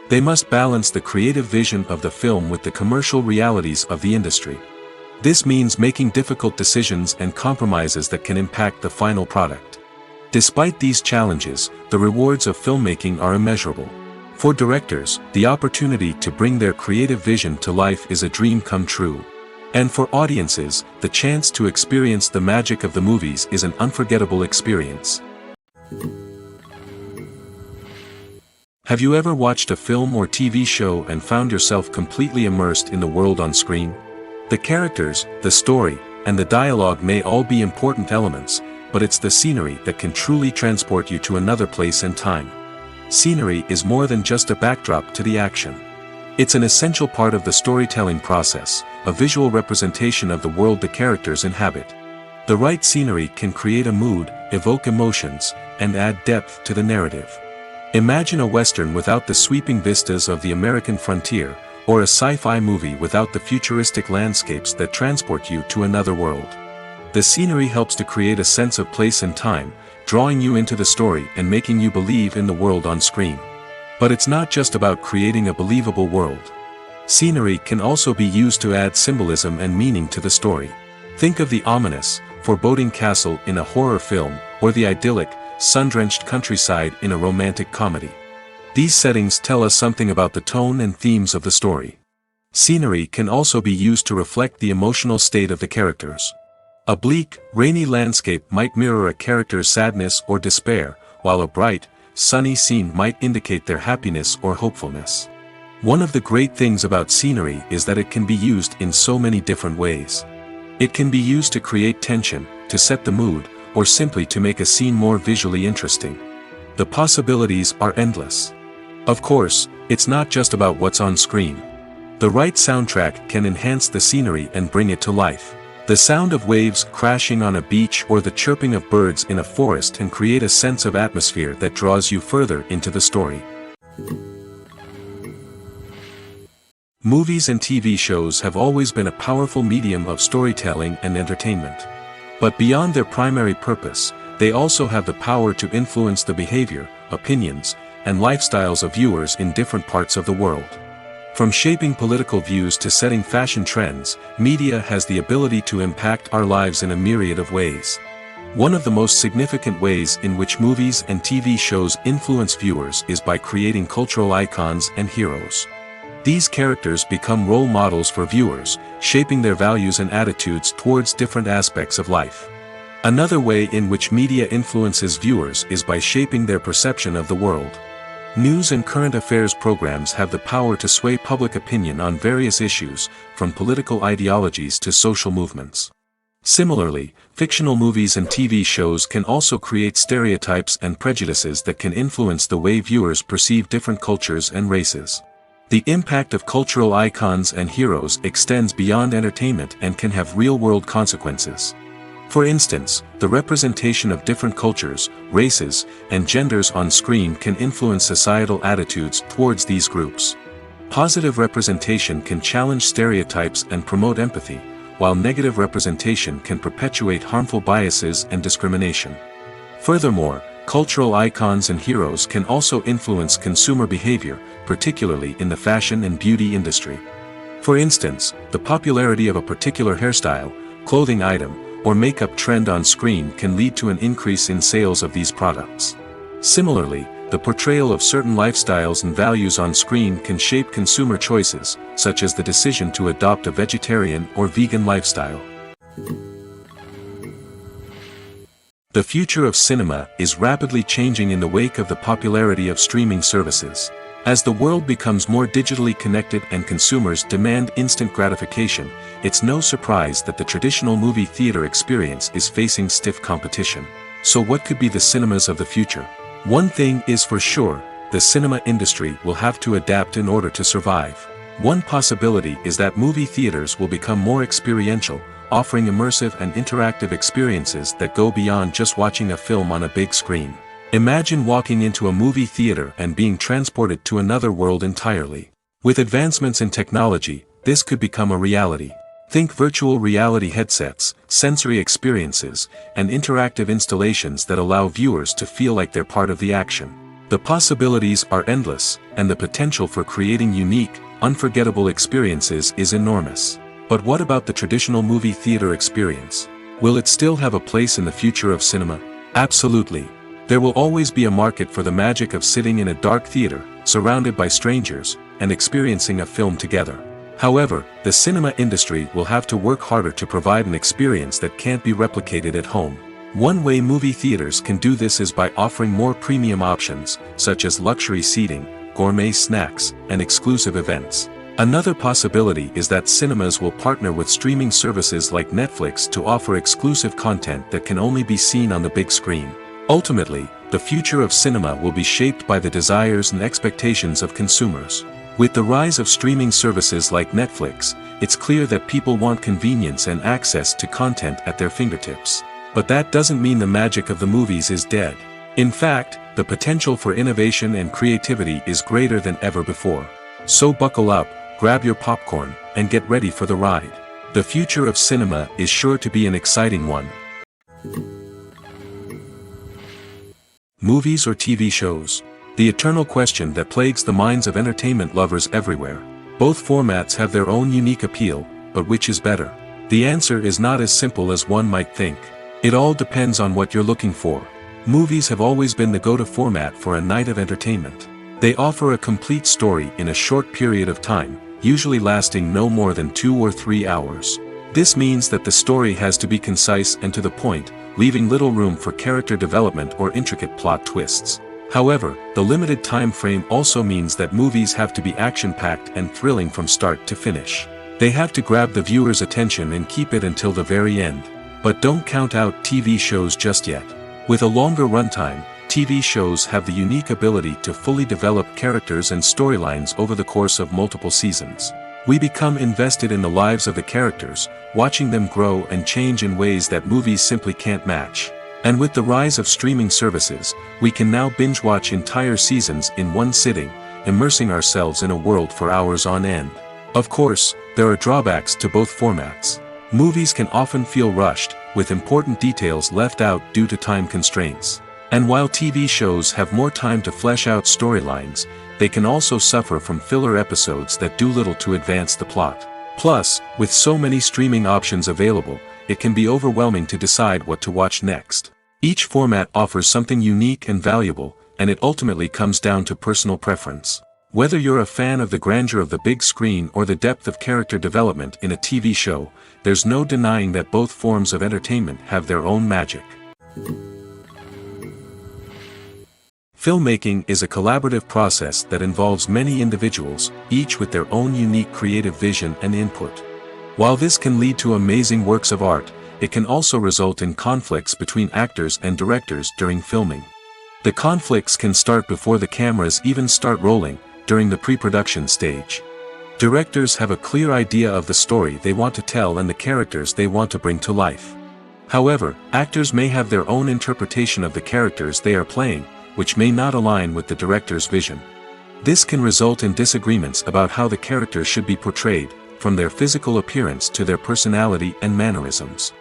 They must balance the creative vision of the film with the commercial realities of the industry. This means making difficult decisions and compromises that can impact the final product. Despite these challenges, the rewards of filmmaking are immeasurable. For directors, the opportunity to bring their creative vision to life is a dream come true. And for audiences, the chance to experience the magic of the movies is an unforgettable experience. Have you ever watched a film or TV show and found yourself completely immersed in the world on screen? The characters, the story, and the dialogue may all be important elements, but it's the scenery that can truly transport you to another place and time. Scenery is more than just a backdrop to the action. It's an essential part of the storytelling process, a visual representation of the world the characters inhabit. The right scenery can create a mood, evoke emotions, and add depth to the narrative. Imagine a Western without the sweeping vistas of the American frontier, or a sci-fi movie without the futuristic landscapes that transport you to another world. The scenery helps to create a sense of place and time, drawing you into the story and making you believe in the world on screen. But it's not just about creating a believable world. Scenery can also be used to add symbolism and meaning to the story. Think of the ominous, foreboding castle in a horror film, or the idyllic, sun-drenched countryside in a romantic comedy. These settings tell us something about the tone and themes of the story. Scenery can also be used to reflect the emotional state of the characters. A bleak, rainy landscape might mirror a character's sadness or despair, while a bright, sunny scene might indicate their happiness or hopefulness. One of the great things about scenery is that it can be used in so many different ways. It can be used to create tension, to set the mood, or simply to make a scene more visually interesting. The possibilities are endless. Of course, it's not just about what's on screen. The right soundtrack can enhance the scenery and bring it to life. The sound of waves crashing on a beach or the chirping of birds in a forest can create a sense of atmosphere that draws you further into the story. Movies and TV shows have always been a powerful medium of storytelling and entertainment. But beyond their primary purpose, they also have the power to influence the behavior, opinions, and lifestyles of viewers in different parts of the world. From shaping political views to setting fashion trends, media has the ability to impact our lives in a myriad of ways. One of the most significant ways in which movies and TV shows influence viewers is by creating cultural icons and heroes. These characters become role models for viewers, shaping their values and attitudes towards different aspects of life. Another way in which media influences viewers is by shaping their perception of the world. News and current affairs programs have the power to sway public opinion on various issues, from political ideologies to social movements. Similarly, fictional movies and TV shows can also create stereotypes and prejudices that can influence the way viewers perceive different cultures and races. The impact of cultural icons and heroes extends beyond entertainment and can have real-world consequences. For instance, the representation of different cultures, races, and genders on screen can influence societal attitudes towards these groups. Positive representation can challenge stereotypes and promote empathy, while negative representation can perpetuate harmful biases and discrimination. Furthermore, cultural icons and heroes can also influence consumer behavior, particularly in the fashion and beauty industry. For instance, the popularity of a particular hairstyle, clothing item, or makeup trend on screen can lead to an increase in sales of these products. Similarly, the portrayal of certain lifestyles and values on screen can shape consumer choices, such as the decision to adopt a vegetarian or vegan lifestyle. The future of cinema is rapidly changing in the wake of the popularity of streaming services. As the world becomes more digitally connected and consumers demand instant gratification, it's no surprise that the traditional movie theater experience is facing stiff competition. So what could be the cinemas of the future? One thing is for sure, the cinema industry will have to adapt in order to survive. One possibility is that movie theaters will become more experiential, offering immersive and interactive experiences that go beyond just watching a film on a big screen. Imagine walking into a movie theater and being transported to another world entirely. With advancements in technology, this could become a reality. Think virtual reality headsets, sensory experiences, and interactive installations that allow viewers to feel like they're part of the action. The possibilities are endless, and the potential for creating unique, unforgettable experiences is enormous. But what about the traditional movie theater experience? Will it still have a place in the future of cinema? Absolutely. There will always be a market for the magic of sitting in a dark theater, surrounded by strangers, and experiencing a film together. However, the cinema industry will have to work harder to provide an experience that can't be replicated at home. One way movie theaters can do this is by offering more premium options, such as luxury seating, gourmet snacks, and exclusive events. Another possibility is that cinemas will partner with streaming services like Netflix to offer exclusive content that can only be seen on the big screen. Ultimately, the future of cinema will be shaped by the desires and expectations of consumers. With the rise of streaming services like Netflix, it's clear that people want convenience and access to content at their fingertips. But that doesn't mean the magic of the movies is dead. In fact, the potential for innovation and creativity is greater than ever before. So buckle up, grab your popcorn, and get ready for the ride. The future of cinema is sure to be an exciting one. Movies or TV shows? The eternal question that plagues the minds of entertainment lovers everywhere. Both formats have their own unique appeal, but which is better? The answer is not as simple as one might think. It all depends on what you're looking for. Movies have always been the go-to format for a night of entertainment. They offer a complete story in a short period of time, usually lasting no more than 2 or 3 hours. This means that the story has to be concise and to the point, leaving little room for character development or intricate plot twists. However, the limited time frame also means that movies have to be action-packed and thrilling from start to finish. They have to grab the viewer's attention and keep it until the very end. But don't count out TV shows just yet. With a longer runtime, TV shows have the unique ability to fully develop characters and storylines over the course of multiple seasons. We become invested in the lives of the characters, watching them grow and change in ways that movies simply can't match. And with the rise of streaming services, we can now binge-watch entire seasons in one sitting, immersing ourselves in a world for hours on end. Of course, there are drawbacks to both formats. Movies can often feel rushed, with important details left out due to time constraints. And while TV shows have more time to flesh out storylines, they can also suffer from filler episodes that do little to advance the plot. Plus, with so many streaming options available, it can be overwhelming to decide what to watch next. Each format offers something unique and valuable, and it ultimately comes down to personal preference. Whether you're a fan of the grandeur of the big screen or the depth of character development in a TV show, there's no denying that both forms of entertainment have their own magic. Filmmaking is a collaborative process that involves many individuals, each with their own unique creative vision and input. While this can lead to amazing works of art, it can also result in conflicts between actors and directors during filming. The conflicts can start before the cameras even start rolling, during the pre-production stage. Directors have a clear idea of the story they want to tell and the characters they want to bring to life. However, actors may have their own interpretation of the characters they are playing, which may not align with the director's vision. This can result in disagreements about how the characters should be portrayed, from their physical appearance to their personality and mannerisms.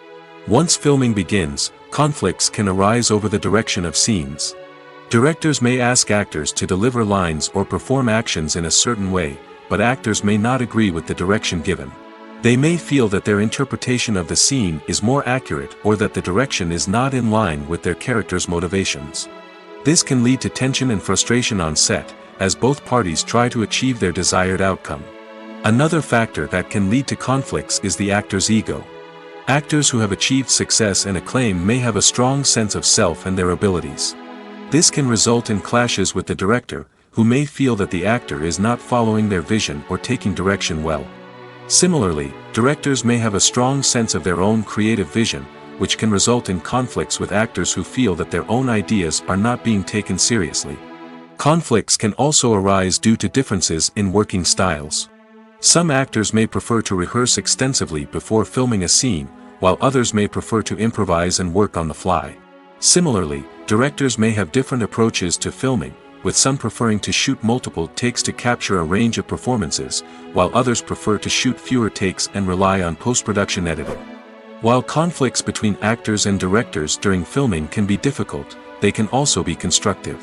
Once filming begins, conflicts can arise over the direction of scenes. Directors may ask actors to deliver lines or perform actions in a certain way, but actors may not agree with the direction given. They may feel that their interpretation of the scene is more accurate or that the direction is not in line with their character's motivations. This can lead to tension and frustration on set, as both parties try to achieve their desired outcome. Another factor that can lead to conflicts is the actor's ego. Actors who have achieved success and acclaim may have a strong sense of self and their abilities. This can result in clashes with the director, who may feel that the actor is not following their vision or taking direction well. Similarly, directors may have a strong sense of their own creative vision, which can result in conflicts with actors who feel that their own ideas are not being taken seriously. Conflicts can also arise due to differences in working styles. Some actors may prefer to rehearse extensively before filming a scene, while others may prefer to improvise and work on the fly. Similarly, directors may have different approaches to filming, with some preferring to shoot multiple takes to capture a range of performances, while others prefer to shoot fewer takes and rely on post-production editing. While conflicts between actors and directors during filming can be difficult, they can also be constructive.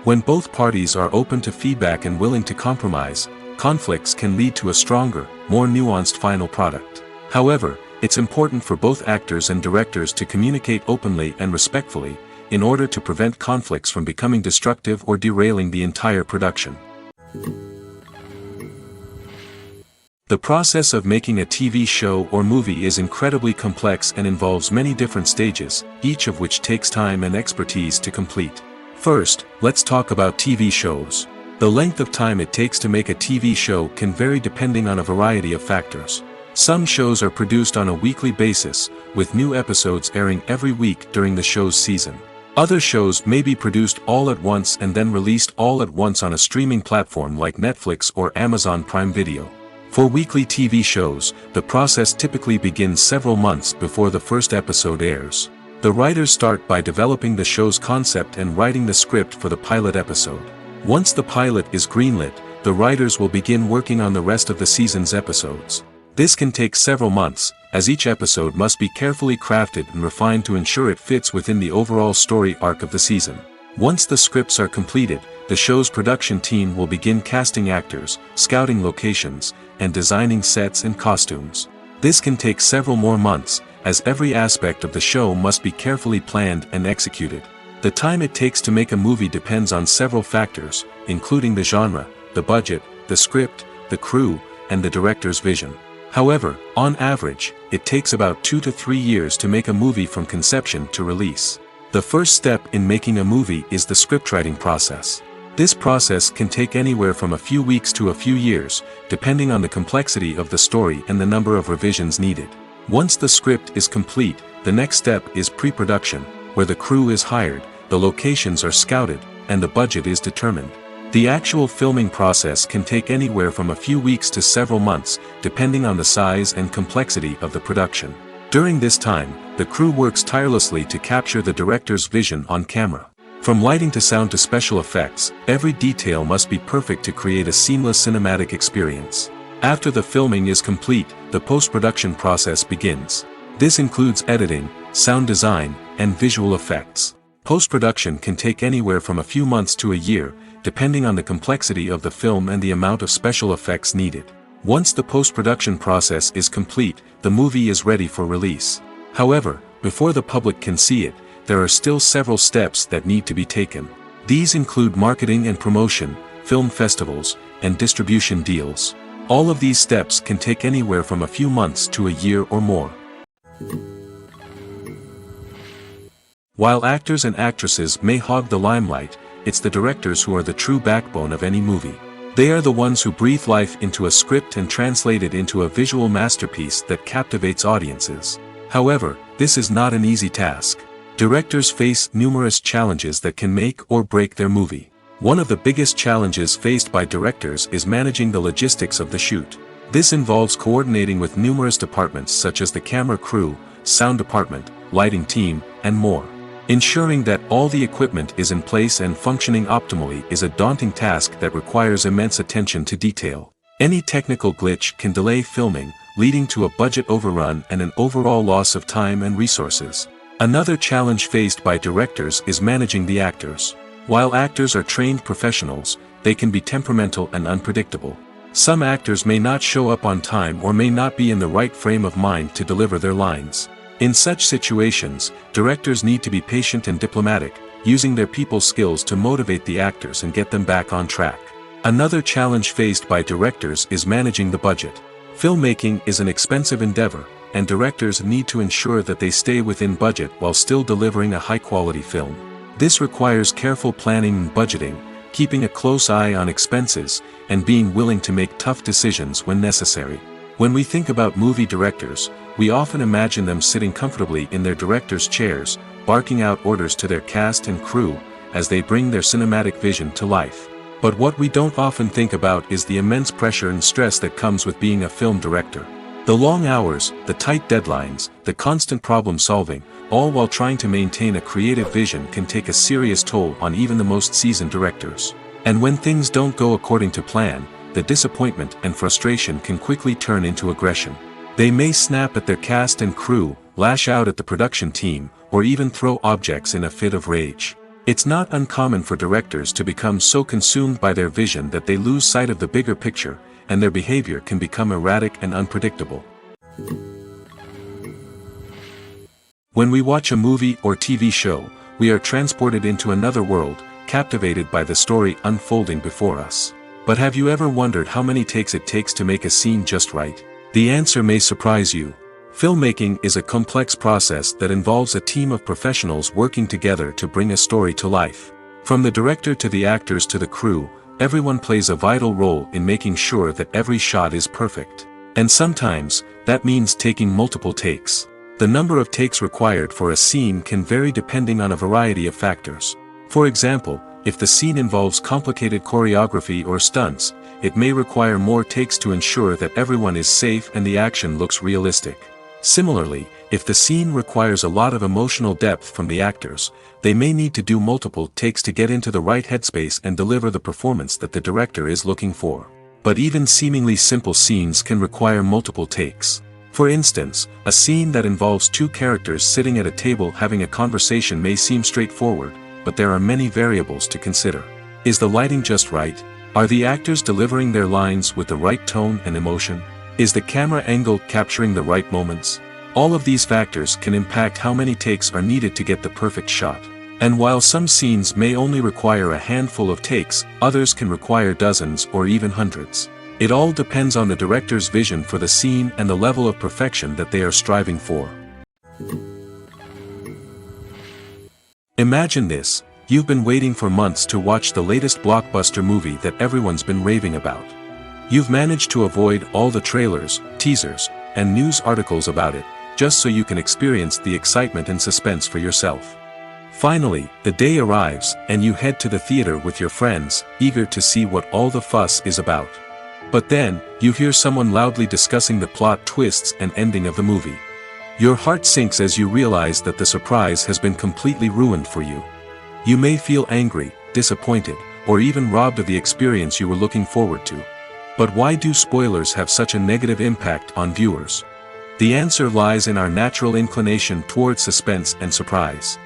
When both parties are open to feedback and willing to compromise, conflicts can lead to a stronger, more nuanced final product. However, it's important for both actors and directors to communicate openly and respectfully, in order to prevent conflicts from becoming destructive or derailing the entire production. The process of making a TV show or movie is incredibly complex and involves many different stages, each of which takes time and expertise to complete. First, let's talk about TV shows. The length of time it takes to make a TV show can vary depending on a variety of factors. Some shows are produced on a weekly basis, with new episodes airing every week during the show's season. Other shows may be produced all at once and then released all at once on a streaming platform like Netflix or Amazon Prime Video. For weekly TV shows, the process typically begins several months before the first episode airs. The writers start by developing the show's concept and writing the script for the pilot episode. Once the pilot is greenlit, the writers will begin working on the rest of the season's episodes. This can take several months, as each episode must be carefully crafted and refined to ensure it fits within the overall story arc of the season. Once the scripts are completed, the show's production team will begin casting actors, scouting locations, and designing sets and costumes. This can take several more months, as every aspect of the show must be carefully planned and executed. The time it takes to make a movie depends on several factors, including the genre, the budget, the script, the crew, and the director's vision. However, on average, it takes about 2 to 3 years to make a movie from conception to release. The first step in making a movie is the scriptwriting process. This process can take anywhere from a few weeks to a few years, depending on the complexity of the story and the number of revisions needed. Once the script is complete, the next step is pre-production, where the crew is hired, the locations are scouted, and the budget is determined. The actual filming process can take anywhere from a few weeks to several months, depending on the size and complexity of the production. During this time, the crew works tirelessly to capture the director's vision on camera. From lighting to sound to special effects, every detail must be perfect to create a seamless cinematic experience. After the filming is complete, the post-production process begins. This includes editing, sound design, and visual effects. Post-production can take anywhere from a few months to a year, depending on the complexity of the film and the amount of special effects needed. Once the post-production process is complete, the movie is ready for release. However, before the public can see it, there are still several steps that need to be taken. These include marketing and promotion, film festivals, and distribution deals. All of these steps can take anywhere from a few months to a year or more. While actors and actresses may hog the limelight, it's the directors who are the true backbone of any movie. They are the ones who breathe life into a script and translate it into a visual masterpiece that captivates audiences. However, this is not an easy task. Directors face numerous challenges that can make or break their movie. One of the biggest challenges faced by directors is managing the logistics of the shoot. This involves coordinating with numerous departments such as the camera crew, sound department, lighting team, and more. Ensuring that all the equipment is in place and functioning optimally is a daunting task that requires immense attention to detail. Any technical glitch can delay filming, leading to a budget overrun and an overall loss of time and resources. Another challenge faced by directors is managing the actors. While actors are trained professionals, they can be temperamental and unpredictable. Some actors may not show up on time or may not be in the right frame of mind to deliver their lines. In such situations, directors need to be patient and diplomatic, using their people skills to motivate the actors and get them back on track. Another challenge faced by directors is managing the budget. Filmmaking is an expensive endeavor, and directors need to ensure that they stay within budget while still delivering a high-quality film. This requires careful planning and budgeting, keeping a close eye on expenses, and being willing to make tough decisions when necessary. When we think about movie directors, we often imagine them sitting comfortably in their director's chairs, barking out orders to their cast and crew, as they bring their cinematic vision to life. But what we don't often think about is the immense pressure and stress that comes with being a film director. The long hours, the tight deadlines, the constant problem solving, all while trying to maintain a creative vision can take a serious toll on even the most seasoned directors. And when things don't go according to plan, the disappointment and frustration can quickly turn into aggression. They may snap at their cast and crew, lash out at the production team, or even throw objects in a fit of rage. It's not uncommon for directors to become so consumed by their vision that they lose sight of the bigger picture, and their behavior can become erratic and unpredictable. When we watch a movie or TV show, we are transported into another world, captivated by the story unfolding before us. But have you ever wondered how many takes it takes to make a scene just right? The answer may surprise you. Filmmaking is a complex process that involves a team of professionals working together to bring a story to life. From the director to the actors to the crew, everyone plays a vital role in making sure that every shot is perfect. And sometimes, that means taking multiple takes. The number of takes required for a scene can vary depending on a variety of factors. For example, if the scene involves complicated choreography or stunts, it may require more takes to ensure that everyone is safe and the action looks realistic. Similarly, if the scene requires a lot of emotional depth from the actors, they may need to do multiple takes to get into the right headspace and deliver the performance that the director is looking for. But even seemingly simple scenes can require multiple takes. For instance, a scene that involves two characters sitting at a table having a conversation may seem straightforward, but there are many variables to consider. Is the lighting just right? Are the actors delivering their lines with the right tone and emotion? Is the camera angle capturing the right moments? All of these factors can impact how many takes are needed to get the perfect shot. And while some scenes may only require a handful of takes, others can require dozens or even hundreds. It all depends on the director's vision for the scene and the level of perfection that they are striving for. Imagine this: you've been waiting for months to watch the latest blockbuster movie that everyone's been raving about. You've managed to avoid all the trailers, teasers, and news articles about it, just so you can experience the excitement and suspense for yourself. Finally, the day arrives, and you head to the theater with your friends, eager to see what all the fuss is about. But then, you hear someone loudly discussing the plot twists and ending of the movie. Your heart sinks as you realize that the surprise has been completely ruined for you. You may feel angry, disappointed, or even robbed of the experience you were looking forward to. But why do spoilers have such a negative impact on viewers? The answer lies in our natural inclination toward suspense and surprise.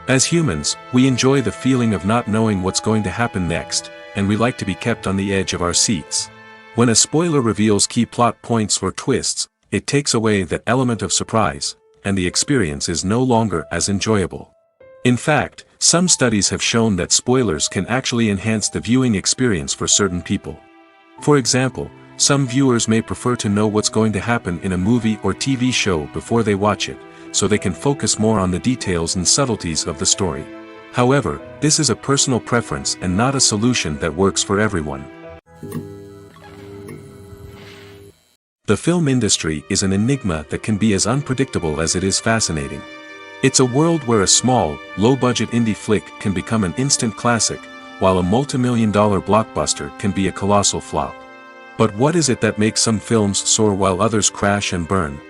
As humans, we enjoy the feeling of not knowing what's going to happen next, and we like to be kept on the edge of our seats. When a spoiler reveals key plot points or twists, it takes away that element of surprise, and the experience is no longer as enjoyable. In fact, some studies have shown that spoilers can actually enhance the viewing experience for certain people. For example, some viewers may prefer to know what's going to happen in a movie or TV show before they watch it, so they can focus more on the details and subtleties of the story. However, this is a personal preference and not a solution that works for everyone. The film industry is an enigma that can be as unpredictable as it is fascinating. It's a world where a small, low-budget indie flick can become an instant classic, while a multi-million-dollar blockbuster can be a colossal flop. But what is it that makes some films soar while others crash and burn?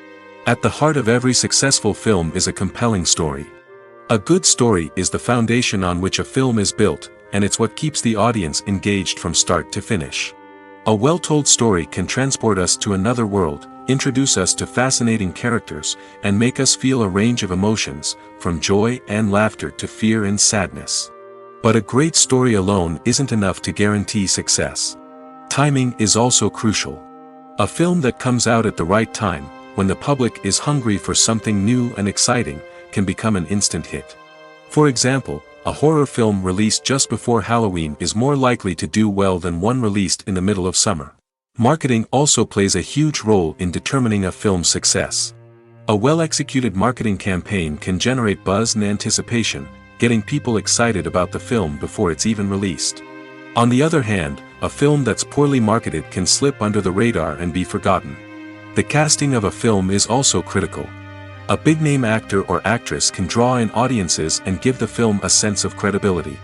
At the heart of every successful film is a compelling story. A good story is the foundation on which a film is built, and it's what keeps the audience engaged from start to finish. A well-told story can transport us to another world, introduce us to fascinating characters, and make us feel a range of emotions, from joy and laughter to fear and sadness. But a great story alone isn't enough to guarantee success. Timing is also crucial. A film that comes out at the right time, when the public is hungry for something new and exciting, can become an instant hit. For example, a horror film released just before Halloween is more likely to do well than one released in the middle of summer. Marketing also plays a huge role in determining a film's success. A well-executed marketing campaign can generate buzz and anticipation, getting people excited about the film before it's even released. On the other hand, a film that's poorly marketed can slip under the radar and be forgotten. The casting of a film is also critical. A big-name actor or actress can draw in audiences and give the film a sense of credibility.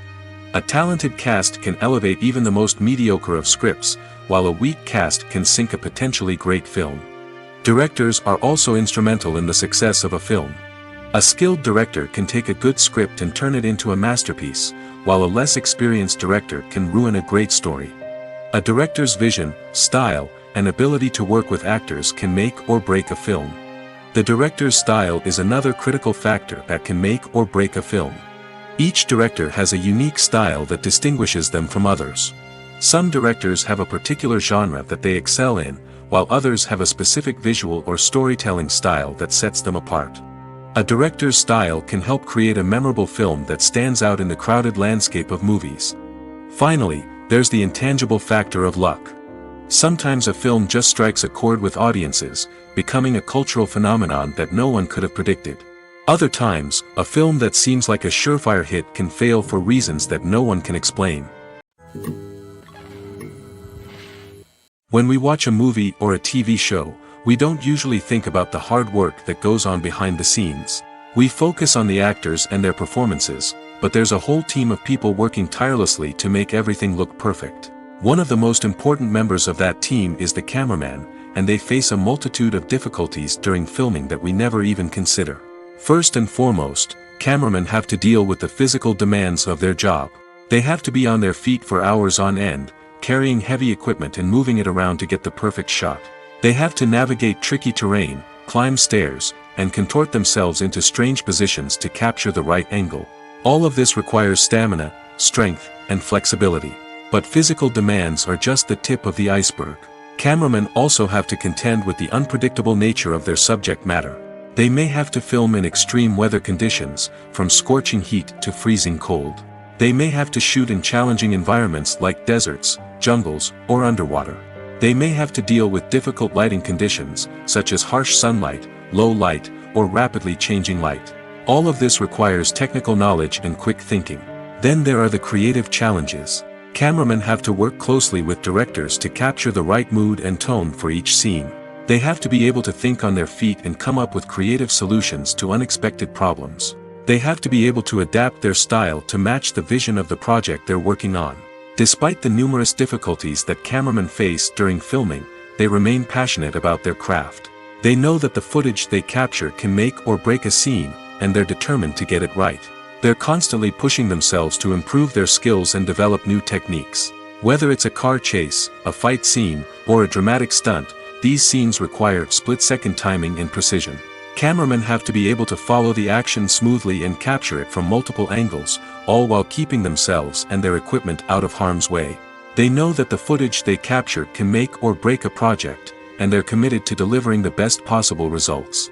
A talented cast can elevate even the most mediocre of scripts, while a weak cast can sink a potentially great film. Directors are also instrumental in the success of a film. A skilled director can take a good script and turn it into a masterpiece, while a less experienced director can ruin a great story. A director's vision, style, and ability to work with actors can make or break a film. The director's style is another critical factor that can make or break a film. Each director has a unique style that distinguishes them from others. Some directors have a particular genre that they excel in, while others have a specific visual or storytelling style that sets them apart. A director's style can help create a memorable film that stands out in the crowded landscape of movies. Finally, there's the intangible factor of luck. Sometimes a film just strikes a chord with audiences, becoming a cultural phenomenon that no one could have predicted. Other times, a film that seems like a surefire hit can fail for reasons that no one can explain. When we watch a movie or a TV show, we don't usually think about the hard work that goes on behind the scenes. We focus on the actors and their performances, but there's a whole team of people working tirelessly to make everything look perfect. One of the most important members of that team is the cameraman, and they face a multitude of difficulties during filming that we never even consider. First and foremost, cameramen have to deal with the physical demands of their job. They have to be on their feet for hours on end, carrying heavy equipment and moving it around to get the perfect shot. They have to navigate tricky terrain, climb stairs, and contort themselves into strange positions to capture the right angle. All of this requires stamina, strength, and flexibility. But physical demands are just the tip of the iceberg. Cameramen also have to contend with the unpredictable nature of their subject matter. They may have to film in extreme weather conditions, from scorching heat to freezing cold. They may have to shoot in challenging environments like deserts, jungles, or underwater. They may have to deal with difficult lighting conditions, such as harsh sunlight, low light, or rapidly changing light. All of this requires technical knowledge and quick thinking. Then there are the creative challenges. Cameramen have to work closely with directors to capture the right mood and tone for each scene. They have to be able to think on their feet and come up with creative solutions to unexpected problems. They have to be able to adapt their style to match the vision of the project they're working on. Despite the numerous difficulties that cameramen face during filming, they remain passionate about their craft. They know that the footage they capture can make or break a scene, and they're determined to get it right. They're constantly pushing themselves to improve their skills and develop new techniques. Whether it's a car chase, a fight scene, or a dramatic stunt, these scenes require split-second timing and precision. Cameramen have to be able to follow the action smoothly and capture it from multiple angles, all while keeping themselves and their equipment out of harm's way. They know that the footage they capture can make or break a project, and they're committed to delivering the best possible results.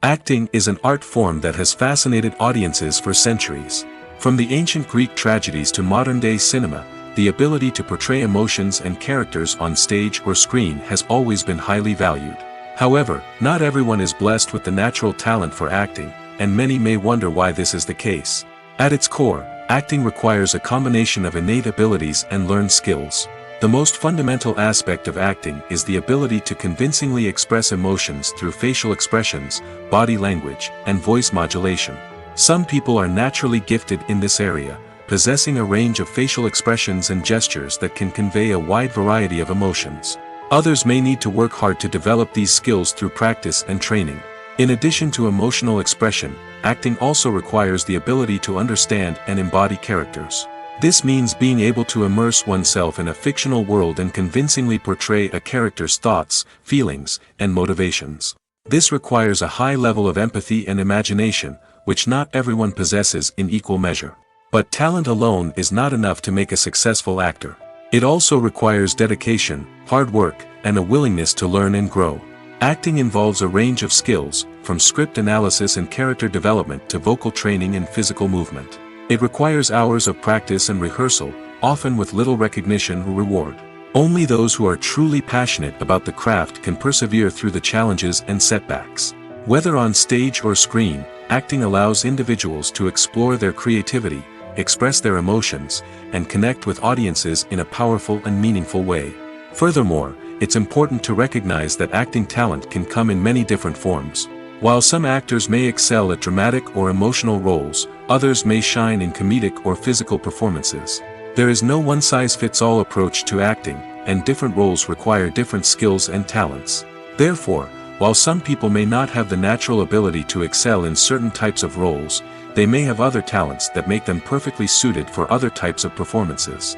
Acting is an art form that has fascinated audiences for centuries. From the ancient Greek tragedies to modern-day cinema, the ability to portray emotions and characters on stage or screen has always been highly valued. However, not everyone is blessed with the natural talent for acting, and many may wonder why this is the case. At its core, acting requires a combination of innate abilities and learned skills. The most fundamental aspect of acting is the ability to convincingly express emotions through facial expressions, body language, and voice modulation. Some people are naturally gifted in this area, possessing a range of facial expressions and gestures that can convey a wide variety of emotions. Others may need to work hard to develop these skills through practice and training. In addition to emotional expression, acting also requires the ability to understand and embody characters. This means being able to immerse oneself in a fictional world and convincingly portray a character's thoughts, feelings, and motivations. This requires a high level of empathy and imagination, which not everyone possesses in equal measure. But talent alone is not enough to make a successful actor. It also requires dedication, hard work, and a willingness to learn and grow. Acting involves a range of skills, from script analysis and character development to vocal training and physical movement. It requires hours of practice and rehearsal, often with little recognition or reward. Only those who are truly passionate about the craft can persevere through the challenges and setbacks. Whether on stage or screen, acting allows individuals to explore their creativity, express their emotions, and connect with audiences in a powerful and meaningful way. Furthermore, it's important to recognize that acting talent can come in many different forms. While some actors may excel at dramatic or emotional roles, others may shine in comedic or physical performances. There is no one-size-fits-all approach to acting, and different roles require different skills and talents. Therefore, while some people may not have the natural ability to excel in certain types of roles, they may have other talents that make them perfectly suited for other types of performances.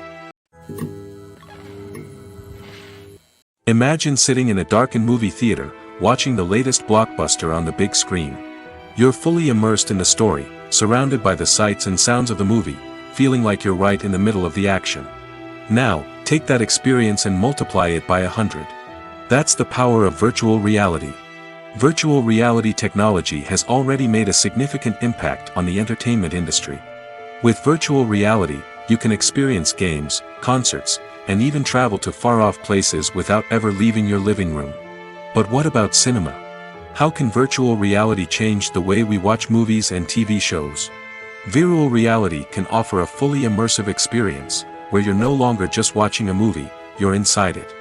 Imagine sitting in a darkened movie theater, watching the latest blockbuster on the big screen. You're fully immersed in the story, surrounded by the sights and sounds of the movie, feeling like you're right in the middle of the action. Now, take that experience and multiply it by 100. That's the power of virtual reality. Virtual reality technology has already made a significant impact on the entertainment industry. With virtual reality, you can experience games, concerts, and even travel to far-off places without ever leaving your living room. But what about cinema? How can virtual reality change the way we watch movies and TV shows? Virtual reality can offer a fully immersive experience, where you're no longer just watching a movie, you're inside it.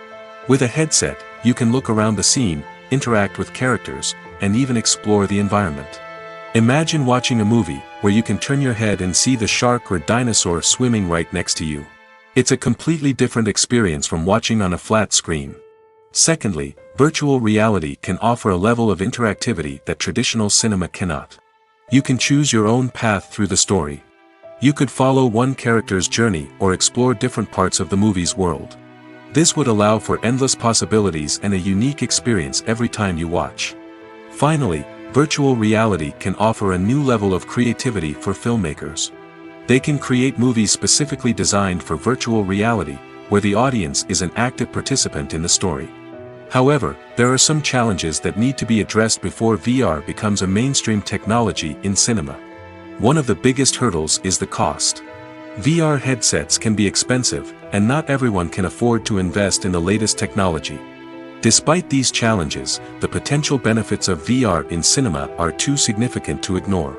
With a headset, you can look around the scene, interact with characters, and even explore the environment. Imagine watching a movie, where you can turn your head and see the shark or dinosaur swimming right next to you. It's a completely different experience from watching on a flat screen. Secondly, virtual reality can offer a level of interactivity that traditional cinema cannot. You can choose your own path through the story. You could follow one character's journey or explore different parts of the movie's world. This would allow for endless possibilities and a unique experience every time you watch. Finally, virtual reality can offer a new level of creativity for filmmakers. They can create movies specifically designed for virtual reality, where the audience is an active participant in the story. However, there are some challenges that need to be addressed before VR becomes a mainstream technology in cinema. One of the biggest hurdles is the cost. VR headsets can be expensive, and not everyone can afford to invest in the latest technology. Despite these challenges, the potential benefits of VR in cinema are too significant to ignore.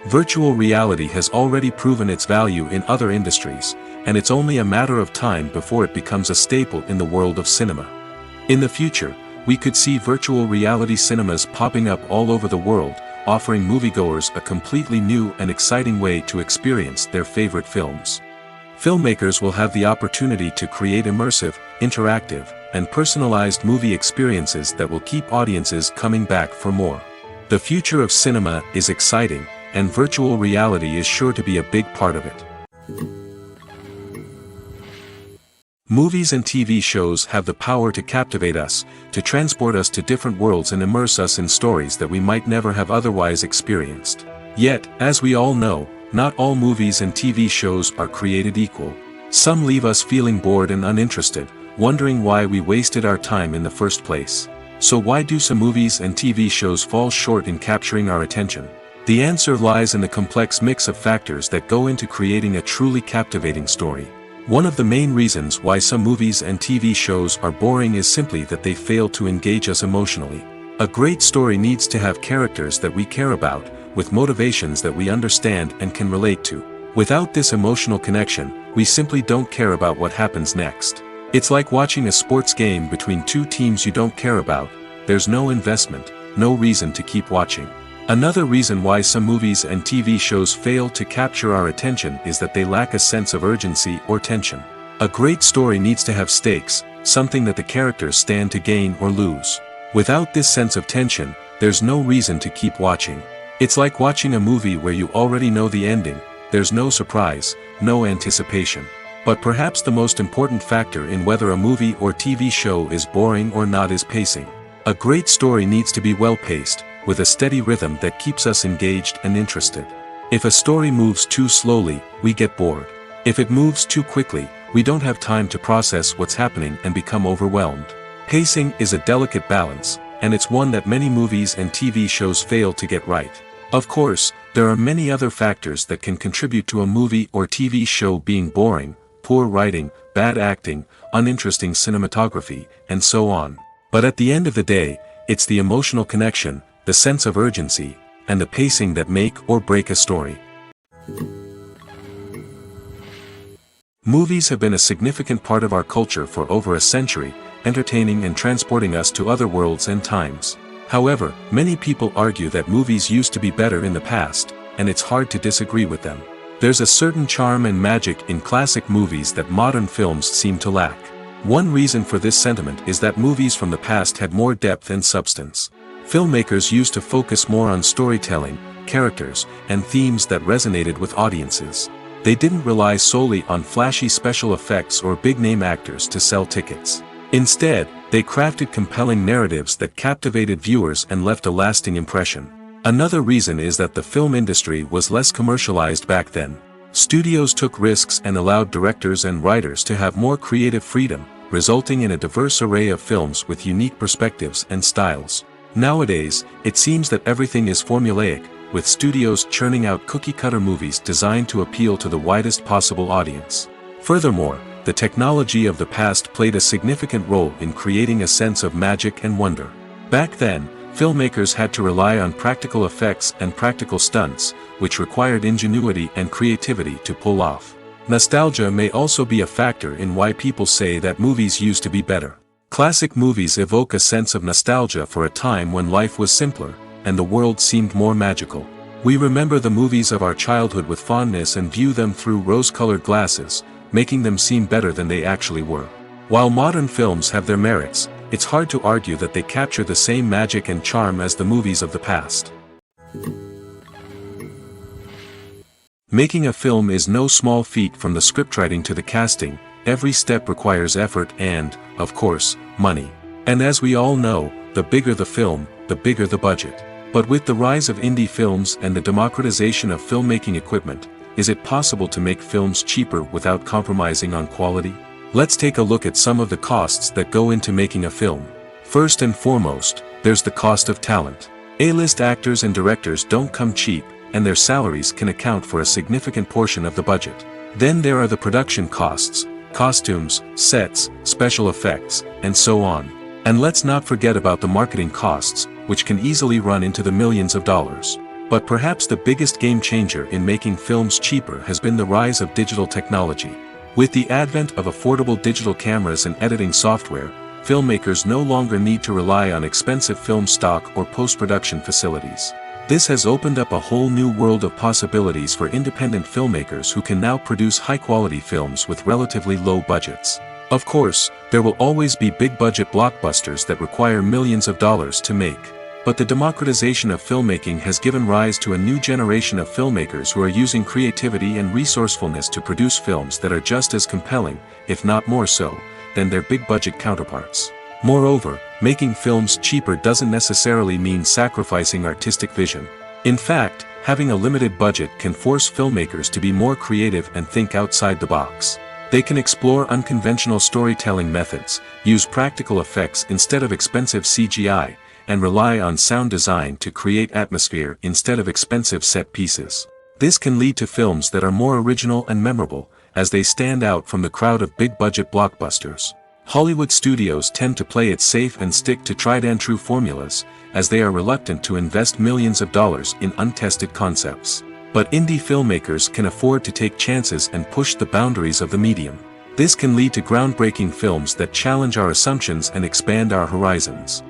Virtual reality has already proven its value in other industries, and it's only a matter of time before it becomes a staple in the world of cinema. In the future, we could see virtual reality cinemas popping up all over the world, offering moviegoers a completely new and exciting way to experience their favorite films. Filmmakers will have the opportunity to create immersive, interactive, and personalized movie experiences that will keep audiences coming back for more. The future of cinema is exciting, and virtual reality is sure to be a big part of it. Movies and TV shows have the power to captivate us, to transport us to different worlds and immerse us in stories that we might never have otherwise experienced. Yet, as we all know, not all movies and TV shows are created equal. Some leave us feeling bored and uninterested, wondering why we wasted our time in the first place. So why do some movies and TV shows fall short in capturing our attention? The answer lies in the complex mix of factors that go into creating a truly captivating story. One of the main reasons why some movies and TV shows are boring is simply that they fail to engage us emotionally. A great story needs to have characters that we care about, with motivations that we understand and can relate to. Without this emotional connection, we simply don't care about what happens next. It's like watching a sports game between two teams you don't care about. There's no investment, no reason to keep watching. Another reason why some movies and TV shows fail to capture our attention is that they lack a sense of urgency or tension. A great story needs to have stakes, something that the characters stand to gain or lose. Without this sense of tension, there's no reason to keep watching. It's like watching a movie where you already know the ending, there's no surprise, no anticipation. But perhaps the most important factor in whether a movie or TV show is boring or not is pacing. A great story needs to be well-paced, with a steady rhythm that keeps us engaged and interested. If a story moves too slowly, we get bored. If it moves too quickly, we don't have time to process what's happening and become overwhelmed. Pacing is a delicate balance, and it's one that many movies and TV shows fail to get right. Of course, there are many other factors that can contribute to a movie or TV show being boring: poor writing, bad acting, uninteresting cinematography, and so on. But at the end of the day, it's the emotional connection, the sense of urgency, and the pacing that make or break a story. Movies have been a significant part of our culture for over a century, entertaining and transporting us to other worlds and times. However, many people argue that movies used to be better in the past, and it's hard to disagree with them. There's a certain charm and magic in classic movies that modern films seem to lack. One reason for this sentiment is that movies from the past had more depth and substance. Filmmakers used to focus more on storytelling, characters, and themes that resonated with audiences. They didn't rely solely on flashy special effects or big-name actors to sell tickets. Instead, they crafted compelling narratives that captivated viewers and left a lasting impression. Another reason is that the film industry was less commercialized back then. Studios took risks and allowed directors and writers to have more creative freedom, resulting in a diverse array of films with unique perspectives and styles. Nowadays, it seems that everything is formulaic, with studios churning out cookie-cutter movies designed to appeal to the widest possible audience. Furthermore, the technology of the past played a significant role in creating a sense of magic and wonder. Back then, filmmakers had to rely on practical effects and practical stunts, which required ingenuity and creativity to pull off. Nostalgia may also be a factor in why people say that movies used to be better. Classic movies evoke a sense of nostalgia for a time when life was simpler, and the world seemed more magical. We remember the movies of our childhood with fondness and view them through rose-colored glasses, making them seem better than they actually were. While modern films have their merits, it's hard to argue that they capture the same magic and charm as the movies of the past. Making a film is no small feat. From the scriptwriting to the casting, every step requires effort and, of course, money. And as we all know, the bigger the film, the bigger the budget. But with the rise of indie films and the democratization of filmmaking equipment, is it possible to make films cheaper without compromising on quality? Let's take a look at some of the costs that go into making a film. First and foremost, there's the cost of talent. A-list actors and directors don't come cheap, and their salaries can account for a significant portion of the budget. Then there are the production costs: costumes, sets, special effects, and so on. And let's not forget about the marketing costs, which can easily run into the millions of dollars. But perhaps the biggest game changer in making films cheaper has been the rise of digital technology. With the advent of affordable digital cameras and editing software, filmmakers no longer need to rely on expensive film stock or post-production facilities. This has opened up a whole new world of possibilities for independent filmmakers who can now produce high-quality films with relatively low budgets. Of course, there will always be big-budget blockbusters that require millions of dollars to make. But the democratization of filmmaking has given rise to a new generation of filmmakers who are using creativity and resourcefulness to produce films that are just as compelling, if not more so, than their big-budget counterparts. Moreover, making films cheaper doesn't necessarily mean sacrificing artistic vision. In fact, having a limited budget can force filmmakers to be more creative and think outside the box. They can explore unconventional storytelling methods, use practical effects instead of expensive CGI, and rely on sound design to create atmosphere instead of expensive set pieces. This can lead to films that are more original and memorable, as they stand out from the crowd of big-budget blockbusters. Hollywood studios tend to play it safe and stick to tried-and-true formulas, as they are reluctant to invest millions of dollars in untested concepts. But indie filmmakers can afford to take chances and push the boundaries of the medium. This can lead to groundbreaking films that challenge our assumptions and expand our horizons.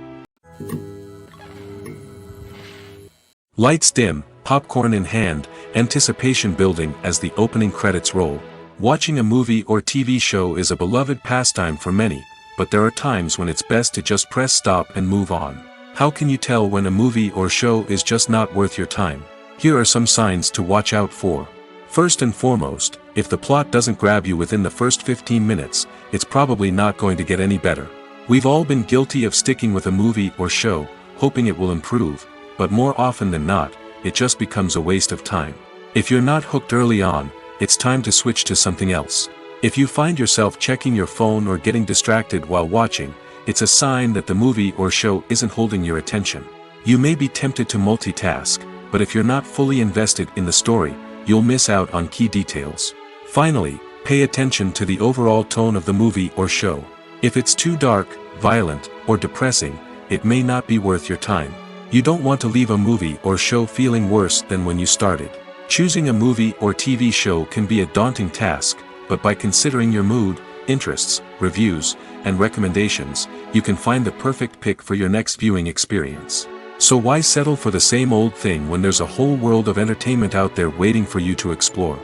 Lights dim, popcorn in hand, anticipation building as the opening credits roll. Watching a movie or TV show is a beloved pastime for many, but there are times when it's best to just press stop and move on. How can you tell when a movie or show is just not worth your time? Here are some signs to watch out for. First and foremost, if the plot doesn't grab you within the first 15 minutes, it's probably not going to get any better. We've all been guilty of sticking with a movie or show, hoping it will improve, but more often than not, it just becomes a waste of time. If you're not hooked early on, it's time to switch to something else. If you find yourself checking your phone or getting distracted while watching, it's a sign that the movie or show isn't holding your attention. You may be tempted to multitask, but if you're not fully invested in the story, you'll miss out on key details. Finally, pay attention to the overall tone of the movie or show. If it's too dark, violent, or depressing, it may not be worth your time. You don't want to leave a movie or show feeling worse than when you started. Choosing a movie or TV show can be a daunting task, but by considering your mood, interests, reviews, and recommendations, you can find the perfect pick for your next viewing experience. So why settle for the same old thing when there's a whole world of entertainment out there waiting for you to explore?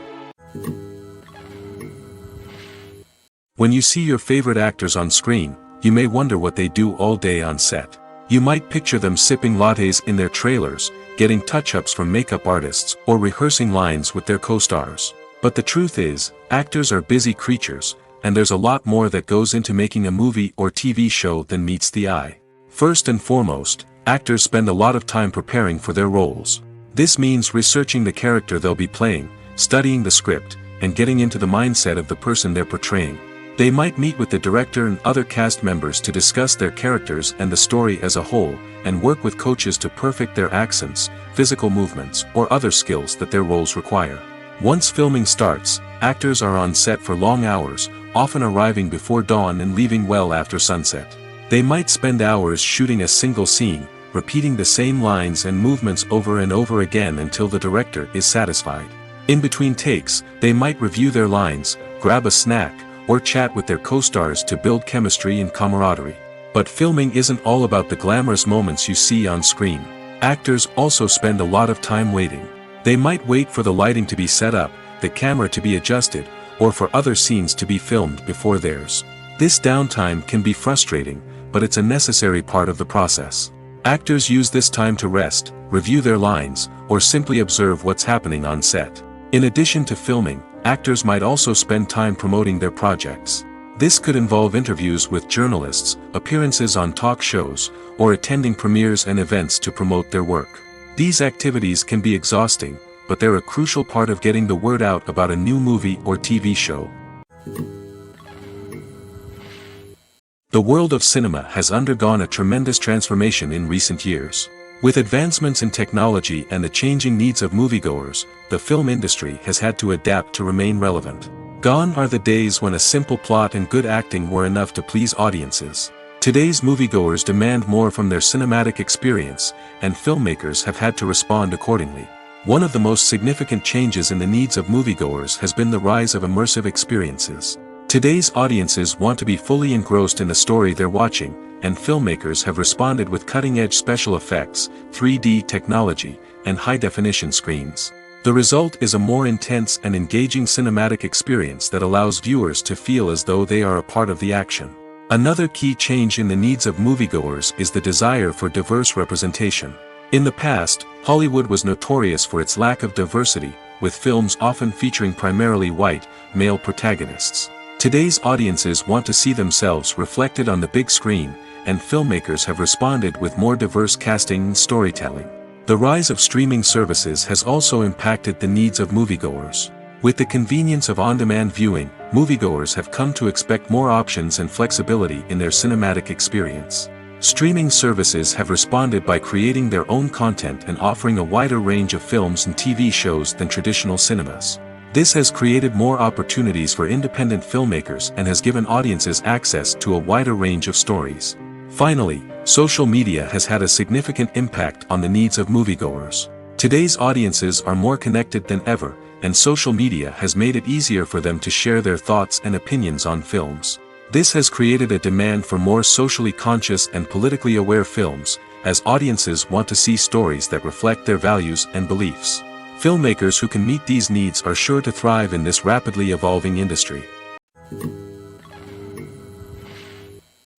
When you see your favorite actors on screen, you may wonder what they do all day on set. You might picture them sipping lattes in their trailers, getting touch-ups from makeup artists, or rehearsing lines with their co-stars. But the truth is, actors are busy creatures, and there's a lot more that goes into making a movie or TV show than meets the eye. First and foremost, actors spend a lot of time preparing for their roles. This means researching the character they'll be playing, studying the script, and getting into the mindset of the person they're portraying. They might meet with the director and other cast members to discuss their characters and the story as a whole, and work with coaches to perfect their accents, physical movements, or other skills that their roles require. Once filming starts, actors are on set for long hours, often arriving before dawn and leaving well after sunset. They might spend hours shooting a single scene, repeating the same lines and movements over and over again until the director is satisfied. In between takes, they might review their lines, grab a snack, or chat with their co-stars to build chemistry and camaraderie. But filming isn't all about the glamorous moments you see on screen. Actors also spend a lot of time waiting. They might wait for the lighting to be set up, the camera to be adjusted, or for other scenes to be filmed before theirs. This downtime can be frustrating, but it's a necessary part of the process. Actors use this time to rest, review their lines, or simply observe what's happening on set. In addition to filming, actors might also spend time promoting their projects. This could involve interviews with journalists, appearances on talk shows, or attending premieres and events to promote their work. These activities can be exhausting, but they're a crucial part of getting the word out about a new movie or TV show. The world of cinema has undergone a tremendous transformation in recent years. With advancements in technology and the changing needs of moviegoers, the film industry has had to adapt to remain relevant. Gone are the days when a simple plot and good acting were enough to please audiences. Today's moviegoers demand more from their cinematic experience, and filmmakers have had to respond accordingly. One of the most significant changes in the needs of moviegoers has been the rise of immersive experiences. Today's audiences want to be fully engrossed in the story they're watching, and filmmakers have responded with cutting-edge special effects, 3D technology, and high-definition screens. The result is a more intense and engaging cinematic experience that allows viewers to feel as though they are a part of the action. Another key change in the needs of moviegoers is the desire for diverse representation. In the past, Hollywood was notorious for its lack of diversity, with films often featuring primarily white, male protagonists. Today's audiences want to see themselves reflected on the big screen, and filmmakers have responded with more diverse casting and storytelling. The rise of streaming services has also impacted the needs of moviegoers. With the convenience of on-demand viewing, moviegoers have come to expect more options and flexibility in their cinematic experience. Streaming services have responded by creating their own content and offering a wider range of films and TV shows than traditional cinemas. This has created more opportunities for independent filmmakers and has given audiences access to a wider range of stories. Finally, social media has had a significant impact on the needs of moviegoers. Today's audiences are more connected than ever, and social media has made it easier for them to share their thoughts and opinions on films. This has created a demand for more socially conscious and politically aware films, as audiences want to see stories that reflect their values and beliefs. Filmmakers who can meet these needs are sure to thrive in this rapidly evolving industry.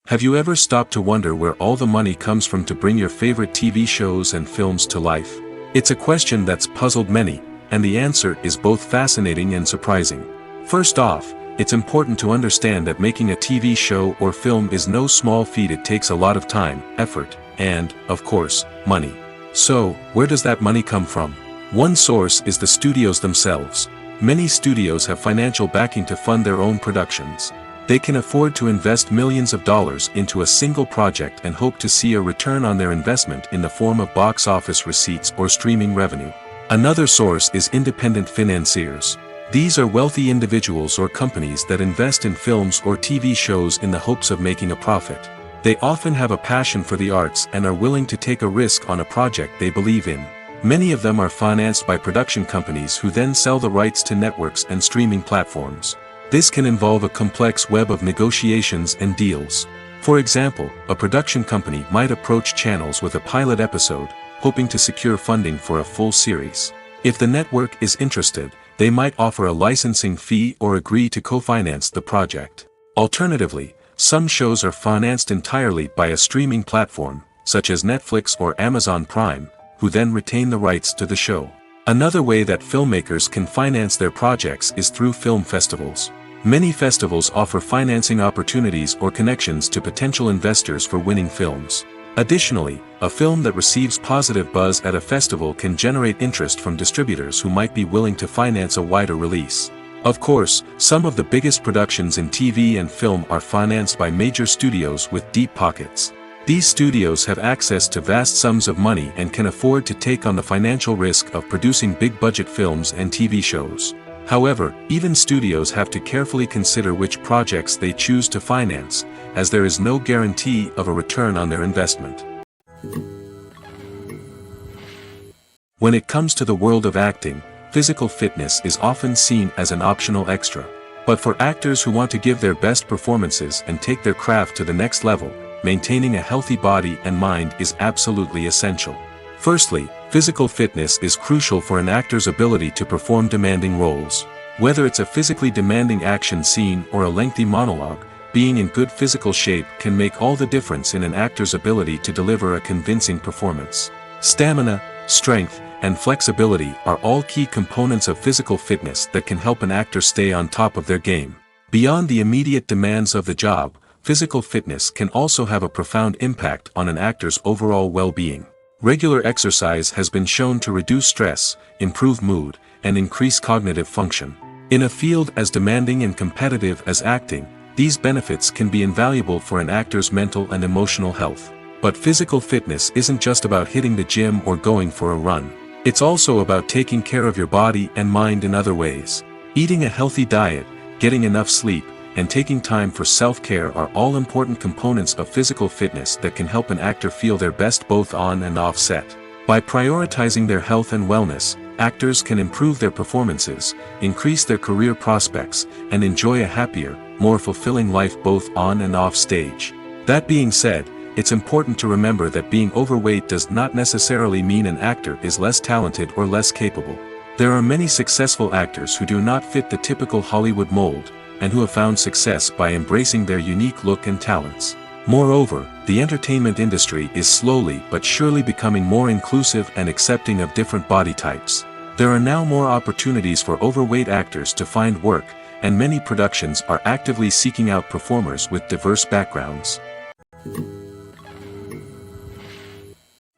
Have you ever stopped to wonder where all the money comes from to bring your favorite TV shows and films to life? It's a question that's puzzled many, and the answer is both fascinating and surprising. First off, it's important to understand that making a TV show or film is no small feat. It takes a lot of time, effort, and, of course, money. So, where does that money come from? One source is the studios themselves. Many studios have financial backing to fund their own productions. They can afford to invest millions of dollars into a single project and hope to see a return on their investment in the form of box office receipts or streaming revenue. Another source is independent financiers. These are wealthy individuals or companies that invest in films or TV shows in the hopes of making a profit. They often have a passion for the arts and are willing to take a risk on a project they believe in. Many of them are financed by production companies who then sell the rights to networks and streaming platforms. This can involve a complex web of negotiations and deals. For example, a production company might approach channels with a pilot episode, hoping to secure funding for a full series. If the network is interested, they might offer a licensing fee or agree to co-finance the project. Alternatively, some shows are financed entirely by a streaming platform, such as Netflix or Amazon Prime, who then retain the rights to the show. Another way that filmmakers can finance their projects is through film festivals. Many festivals offer financing opportunities or connections to potential investors for winning films. Additionally, a film that receives positive buzz at a festival can generate interest from distributors who might be willing to finance a wider release. Of course, some of the biggest productions in TV and film are financed by major studios with deep pockets. These studios have access to vast sums of money and can afford to take on the financial risk of producing big-budget films and TV shows. However, even studios have to carefully consider which projects they choose to finance, as there is no guarantee of a return on their investment. When it comes to the world of acting, physical fitness is often seen as an optional extra. But for actors who want to give their best performances and take their craft to the next level, maintaining a healthy body and mind is absolutely essential. Firstly, physical fitness is crucial for an actor's ability to perform demanding roles. Whether it's a physically demanding action scene or a lengthy monologue, being in good physical shape can make all the difference in an actor's ability to deliver a convincing performance. Stamina, strength, and flexibility are all key components of physical fitness that can help an actor stay on top of their game. Beyond the immediate demands of the job, physical fitness can also have a profound impact on an actor's overall well-being. Regular exercise has been shown to reduce stress, improve mood, and increase cognitive function. In a field as demanding and competitive as acting, these benefits can be invaluable for an actor's mental and emotional health. But physical fitness isn't just about hitting the gym or going for a run. It's also about taking care of your body and mind in other ways. Eating a healthy diet, getting enough sleep, and taking time for self-care are all important components of physical fitness that can help an actor feel their best both on and off set. By prioritizing their health and wellness, actors can improve their performances, increase their career prospects, and enjoy a happier, more fulfilling life both on and off stage. That being said, it's important to remember that being overweight does not necessarily mean an actor is less talented or less capable. There are many successful actors who do not fit the typical Hollywood mold, and who have found success by embracing their unique look and talents. Moreover, the entertainment industry is slowly but surely becoming more inclusive and accepting of different body types. There are now more opportunities for overweight actors to find work, and many productions are actively seeking out performers with diverse backgrounds.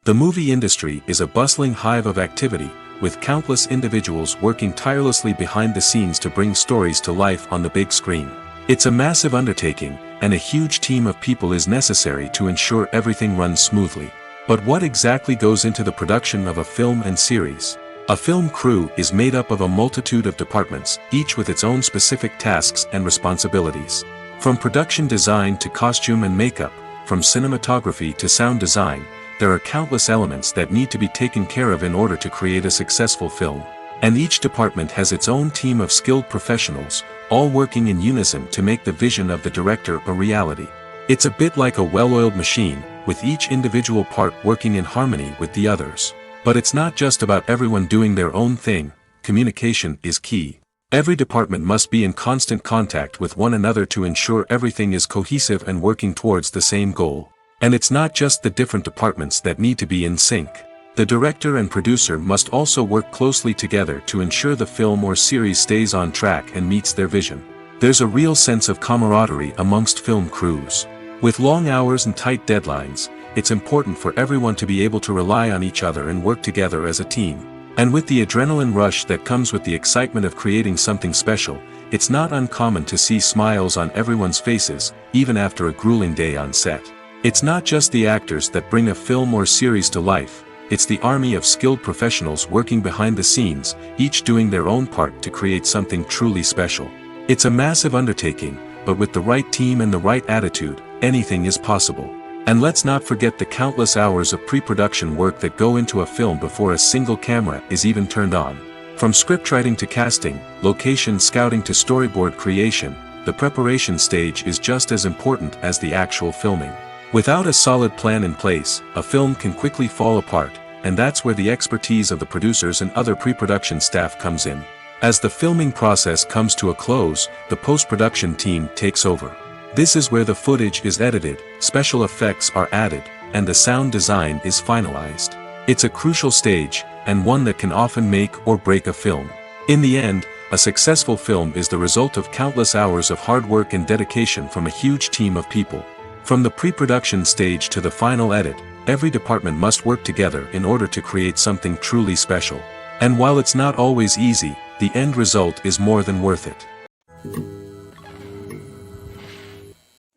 The movie industry is a bustling hive of activity, with countless individuals working tirelessly behind the scenes to bring stories to life on the big screen. It's a massive undertaking, and a huge team of people is necessary to ensure everything runs smoothly. But what exactly goes into the production of a film and series? A film crew is made up of a multitude of departments, each with its own specific tasks and responsibilities. From production design to costume and makeup, from cinematography to sound design, there are countless elements that need to be taken care of in order to create a successful film. And each department has its own team of skilled professionals, all working in unison to make the vision of the director a reality. It's a bit like a well-oiled machine, with each individual part working in harmony with the others. But it's not just about everyone doing their own thing. Communication is key. Every department must be in constant contact with one another to ensure everything is cohesive and working towards the same goal. And it's not just the different departments that need to be in sync. The director and producer must also work closely together to ensure the film or series stays on track and meets their vision. There's a real sense of camaraderie amongst film crews. With long hours and tight deadlines, it's important for everyone to be able to rely on each other and work together as a team. And with the adrenaline rush that comes with the excitement of creating something special, it's not uncommon to see smiles on everyone's faces, even after a grueling day on set. It's not just the actors that bring a film or series to life, it's the army of skilled professionals working behind the scenes, each doing their own part to create something truly special. It's a massive undertaking, but with the right team and the right attitude, anything is possible. And let's not forget the countless hours of pre-production work that go into a film before a single camera is even turned on. From scriptwriting to casting, location scouting to storyboard creation, the preparation stage is just as important as the actual filming. Without a solid plan in place, a film can quickly fall apart, and that's where the expertise of the producers and other pre-production staff comes in. As the filming process comes to a close, the post-production team takes over. This is where the footage is edited, special effects are added, and the sound design is finalized. It's a crucial stage, and one that can often make or break a film. In the end, a successful film is the result of countless hours of hard work and dedication from a huge team of people. From the pre-production stage to the final edit, every department must work together in order to create something truly special. And while it's not always easy, the end result is more than worth it.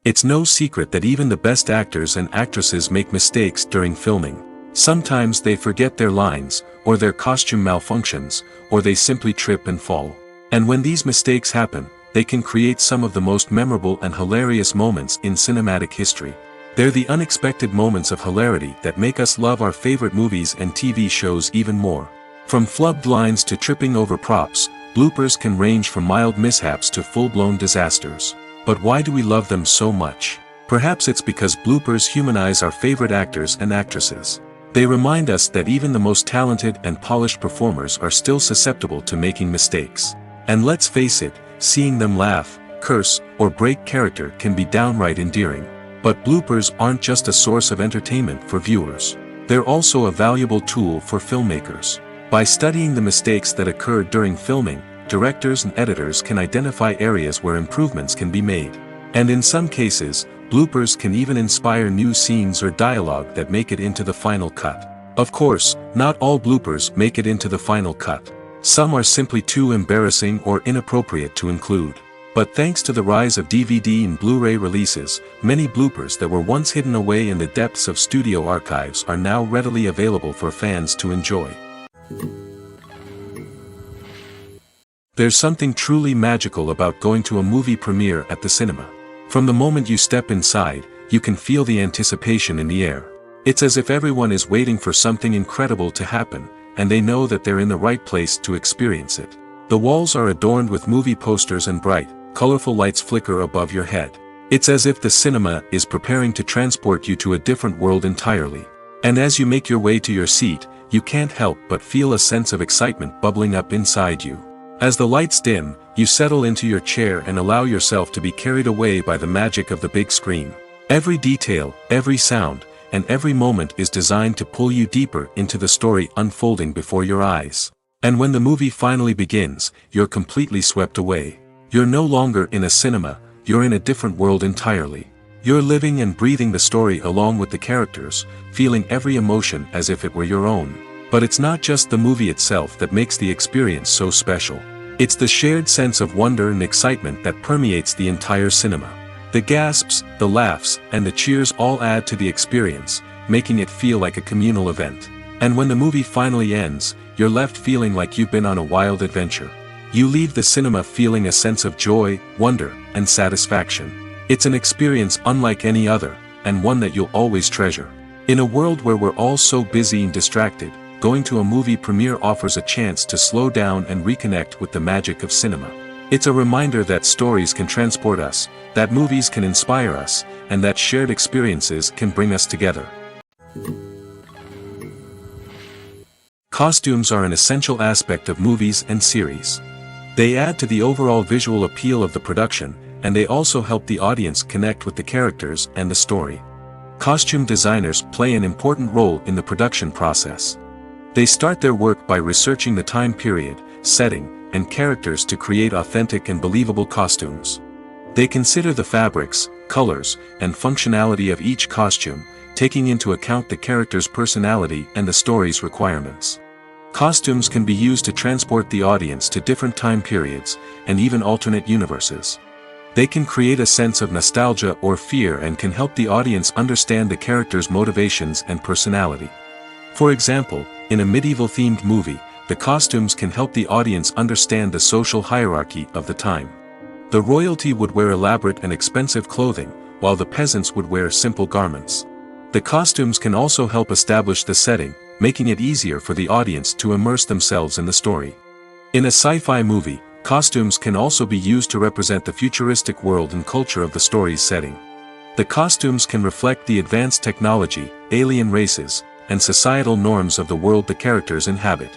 It's no secret that even the best actors and actresses make mistakes during filming. Sometimes they forget their lines, or their costume malfunctions, or they simply trip and fall. And when these mistakes happen, they can create some of the most memorable and hilarious moments in cinematic history. They're the unexpected moments of hilarity that make us love our favorite movies and TV shows even more. From flubbed lines to tripping over props, bloopers can range from mild mishaps to full-blown disasters. But why do we love them so much? Perhaps it's because bloopers humanize our favorite actors and actresses. They remind us that even the most talented and polished performers are still susceptible to making mistakes. And let's face it, seeing them laugh, curse, or break character can be downright endearing. But bloopers aren't just a source of entertainment for viewers. They're also a valuable tool for filmmakers. By studying the mistakes that occurred during filming, directors and editors can identify areas where improvements can be made. And in some cases, bloopers can even inspire new scenes or dialogue that make it into the final cut. Of course, not all bloopers make it into the final cut. Some are simply too embarrassing or inappropriate to include. But thanks to the rise of DVD and Blu-ray releases, many bloopers that were once hidden away in the depths of studio archives are now readily available for fans to enjoy. There's something truly magical about going to a movie premiere at the cinema. From the moment you step inside, you can feel the anticipation in the air. It's as if everyone is waiting for something incredible to happen, and they know that they're in the right place to experience it. The walls are adorned with movie posters and bright, colorful lights flicker above your head. It's as if the cinema is preparing to transport you to a different world entirely. And as you make your way to your seat, you can't help but feel a sense of excitement bubbling up inside you. As the lights dim, you settle into your chair and allow yourself to be carried away by the magic of the big screen. Every detail, every sound, and every moment is designed to pull you deeper into the story unfolding before your eyes. And when the movie finally begins, you're completely swept away. You're no longer in a cinema, you're in a different world entirely. You're living and breathing the story along with the characters, feeling every emotion as if it were your own. But it's not just the movie itself that makes the experience so special. It's the shared sense of wonder and excitement that permeates the entire cinema. The gasps, the laughs, and the cheers all add to the experience, making it feel like a communal event. And when the movie finally ends, you're left feeling like you've been on a wild adventure. You leave the cinema feeling a sense of joy, wonder, and satisfaction. It's an experience unlike any other, and one that you'll always treasure. In a world where we're all so busy and distracted, going to a movie premiere offers a chance to slow down and reconnect with the magic of cinema. It's a reminder that stories can transport us, that movies can inspire us, and that shared experiences can bring us together. Costumes are an essential aspect of movies and series. They add to the overall visual appeal of the production, and they also help the audience connect with the characters and the story. Costume designers play an important role in the production process. They start their work by researching the time period, setting, and characters to create authentic and believable costumes. They consider the fabrics, colors, and functionality of each costume, taking into account the character's personality and the story's requirements. Costumes can be used to transport the audience to different time periods, and even alternate universes. They can create a sense of nostalgia or fear and can help the audience understand the character's motivations and personality. For example, in a medieval-themed movie, the costumes can help the audience understand the social hierarchy of the time. The royalty would wear elaborate and expensive clothing, while the peasants would wear simple garments. The costumes can also help establish the setting, making it easier for the audience to immerse themselves in the story. In a sci-fi movie, costumes can also be used to represent the futuristic world and culture of the story's setting. The costumes can reflect the advanced technology, alien races, and societal norms of the world the characters inhabit.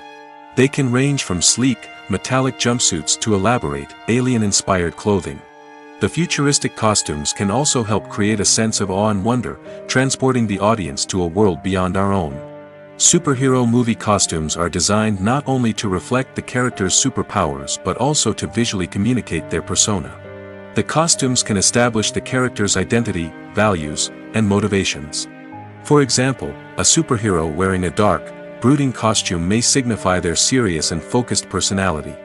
They can range from sleek, metallic jumpsuits to elaborate, alien-inspired clothing. The futuristic costumes can also help create a sense of awe and wonder, transporting the audience to a world beyond our own. Superhero movie costumes are designed not only to reflect the character's superpowers but also to visually communicate their persona. The costumes can establish the character's identity, values, and motivations. For example, a superhero wearing a dark, brooding costume may signify their serious and focused personality.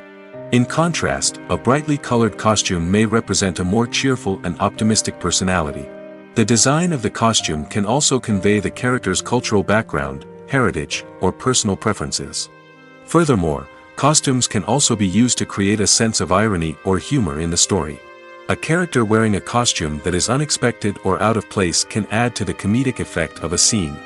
In contrast, a brightly colored costume may represent a more cheerful and optimistic personality. The design of the costume can also convey the character's cultural background, heritage, or personal preferences. Furthermore, costumes can also be used to create a sense of irony or humor in the story. A character wearing a costume that is unexpected or out of place can add to the comedic effect of a scene.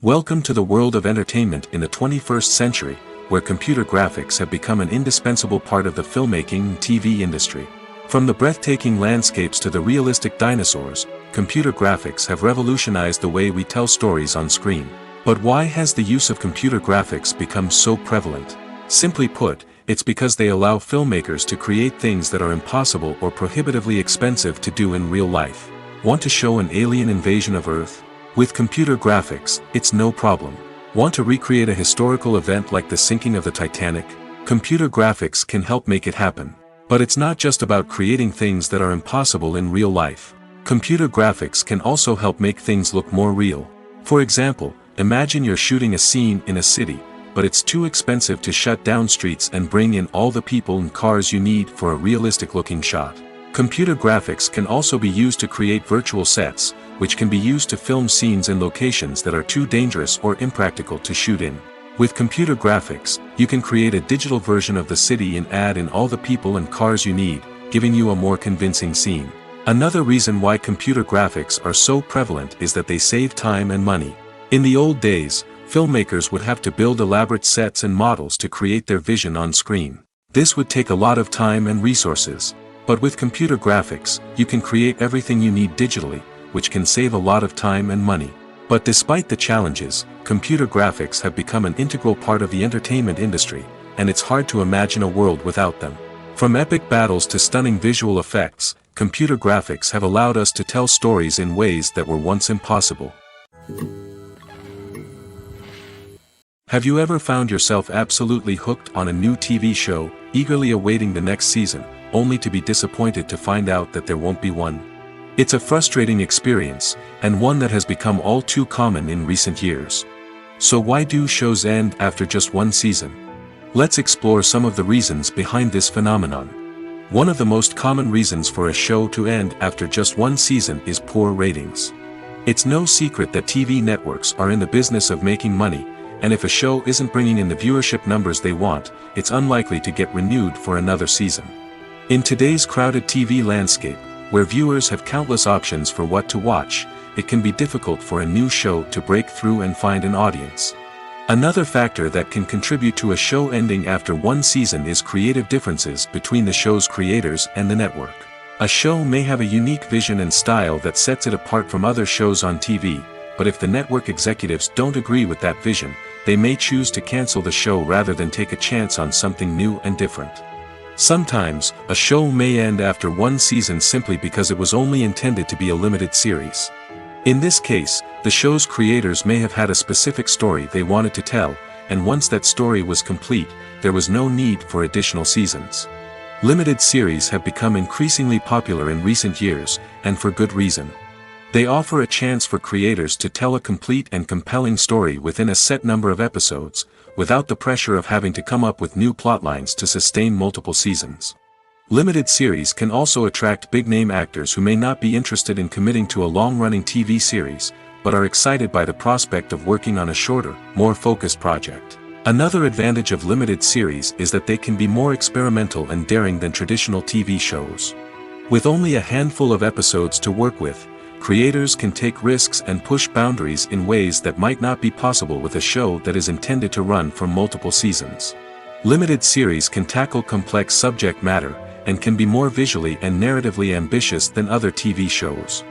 Welcome to the world of entertainment in the 21st century, where computer graphics have become an indispensable part of the filmmaking and TV industry. From the breathtaking landscapes to the realistic dinosaurs, computer graphics have revolutionized the way we tell stories on screen. But why has the use of computer graphics become so prevalent? Simply put, it's because they allow filmmakers to create things that are impossible or prohibitively expensive to do in real life. Want to show an alien invasion of Earth? With computer graphics, it's no problem. Want to recreate a historical event like the sinking of the Titanic? Computer graphics can help make it happen. But it's not just about creating things that are impossible in real life. Computer graphics can also help make things look more real. For example, imagine you're shooting a scene in a city, but it's too expensive to shut down streets and bring in all the people and cars you need for a realistic-looking shot. Computer graphics can also be used to create virtual sets, which can be used to film scenes in locations that are too dangerous or impractical to shoot in. With computer graphics, you can create a digital version of the city and add in all the people and cars you need, giving you a more convincing scene. Another reason why computer graphics are so prevalent is that they save time and money. In the old days, filmmakers would have to build elaborate sets and models to create their vision on screen. This would take a lot of time and resources. But with computer graphics, you can create everything you need digitally, which can save a lot of time and money. But despite the challenges, computer graphics have become an integral part of the entertainment industry, and it's hard to imagine a world without them. From epic battles to stunning visual effects, computer graphics have allowed us to tell stories in ways that were once impossible. Have you ever found yourself absolutely hooked on a new TV show, eagerly awaiting the next season, only to be disappointed to find out that there won't be one? It's a frustrating experience, and one that has become all too common in recent years. So why do shows end after just one season? Let's explore some of the reasons behind this phenomenon. One of the most common reasons for a show to end after just one season is poor ratings. It's no secret that TV networks are in the business of making money, and if a show isn't bringing in the viewership numbers they want, it's unlikely to get renewed for another season. In today's crowded TV landscape, where viewers have countless options for what to watch, it can be difficult for a new show to break through and find an audience. Another factor that can contribute to a show ending after one season is creative differences between the show's creators and the network. A show may have a unique vision and style that sets it apart from other shows on TV, but if the network executives don't agree with that vision, they may choose to cancel the show rather than take a chance on something new and different. Sometimes, a show may end after one season simply because it was only intended to be a limited series. In this case, the show's creators may have had a specific story they wanted to tell, and once that story was complete, there was no need for additional seasons. Limited series have become increasingly popular in recent years, and for good reason. They offer a chance for creators to tell a complete and compelling story within a set number of episodes, without the pressure of having to come up with new plotlines to sustain multiple seasons. Limited series can also attract big-name actors who may not be interested in committing to a long-running TV series, but are excited by the prospect of working on a shorter, more focused project. Another advantage of limited series is that they can be more experimental and daring than traditional TV shows. With only a handful of episodes to work with, creators can take risks and push boundaries in ways that might not be possible with a show that is intended to run for multiple seasons. Limited series can tackle complex subject matter, and can be more visually and narratively ambitious than other TV shows.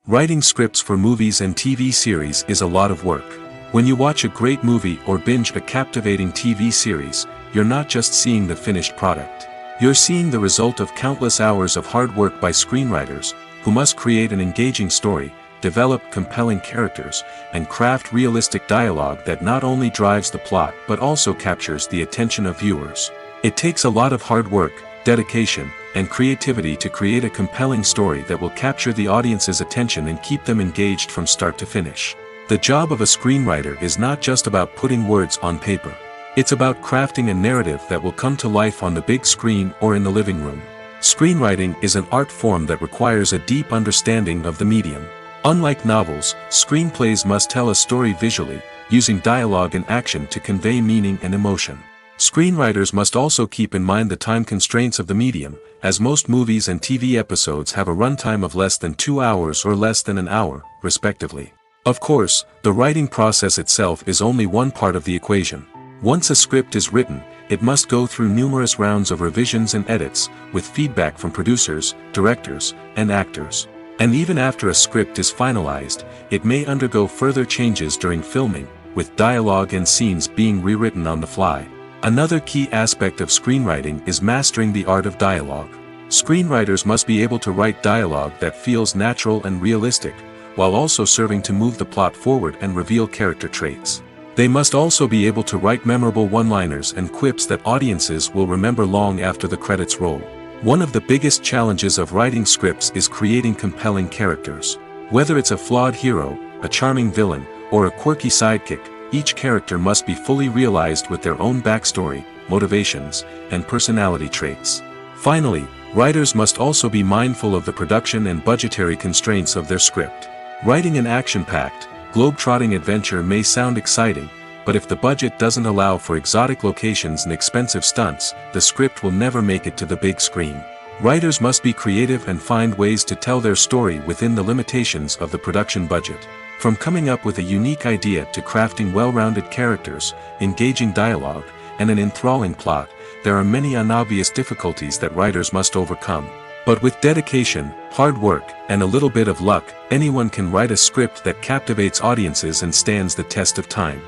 Writing scripts for movies and TV series is a lot of work. When you watch a great movie or binge a captivating TV series, you're not just seeing the finished product. You're seeing the result of countless hours of hard work by screenwriters, who must create an engaging story, develop compelling characters, and craft realistic dialogue that not only drives the plot but also captures the attention of viewers. It takes a lot of hard work, dedication, and creativity to create a compelling story that will capture the audience's attention and keep them engaged from start to finish. The job of a screenwriter is not just about putting words on paper. It's about crafting a narrative that will come to life on the big screen or in the living room. Screenwriting is an art form that requires a deep understanding of the medium. Unlike novels, screenplays must tell a story visually, using dialogue and action to convey meaning and emotion. Screenwriters must also keep in mind the time constraints of the medium, as most movies and TV episodes have a runtime of less than 2 hours or less than an hour, respectively. Of course, the writing process itself is only one part of the equation. Once a script is written, it must go through numerous rounds of revisions and edits, with feedback from producers, directors, and actors. And even after a script is finalized, it may undergo further changes during filming, with dialogue and scenes being rewritten on the fly. Another key aspect of screenwriting is mastering the art of dialogue. Screenwriters must be able to write dialogue that feels natural and realistic, while also serving to move the plot forward and reveal character traits. They must also be able to write memorable one-liners and quips that audiences will remember long after the credits roll. One of the biggest challenges of writing scripts is creating compelling characters. Whether it's a flawed hero, a charming villain, or a quirky sidekick, each character must be fully realized with their own backstory, motivations, and personality traits. Finally, writers must also be mindful of the production and budgetary constraints of their script. Writing an action-packed, globe-trotting adventure may sound exciting, but if the budget doesn't allow for exotic locations and expensive stunts, the script will never make it to the big screen. Writers must be creative and find ways to tell their story within the limitations of the production budget. From coming up with a unique idea to crafting well-rounded characters, engaging dialogue, and an enthralling plot, there are many unobvious difficulties that writers must overcome. But with dedication, hard work, and a little bit of luck, anyone can write a script that captivates audiences and stands the test of time.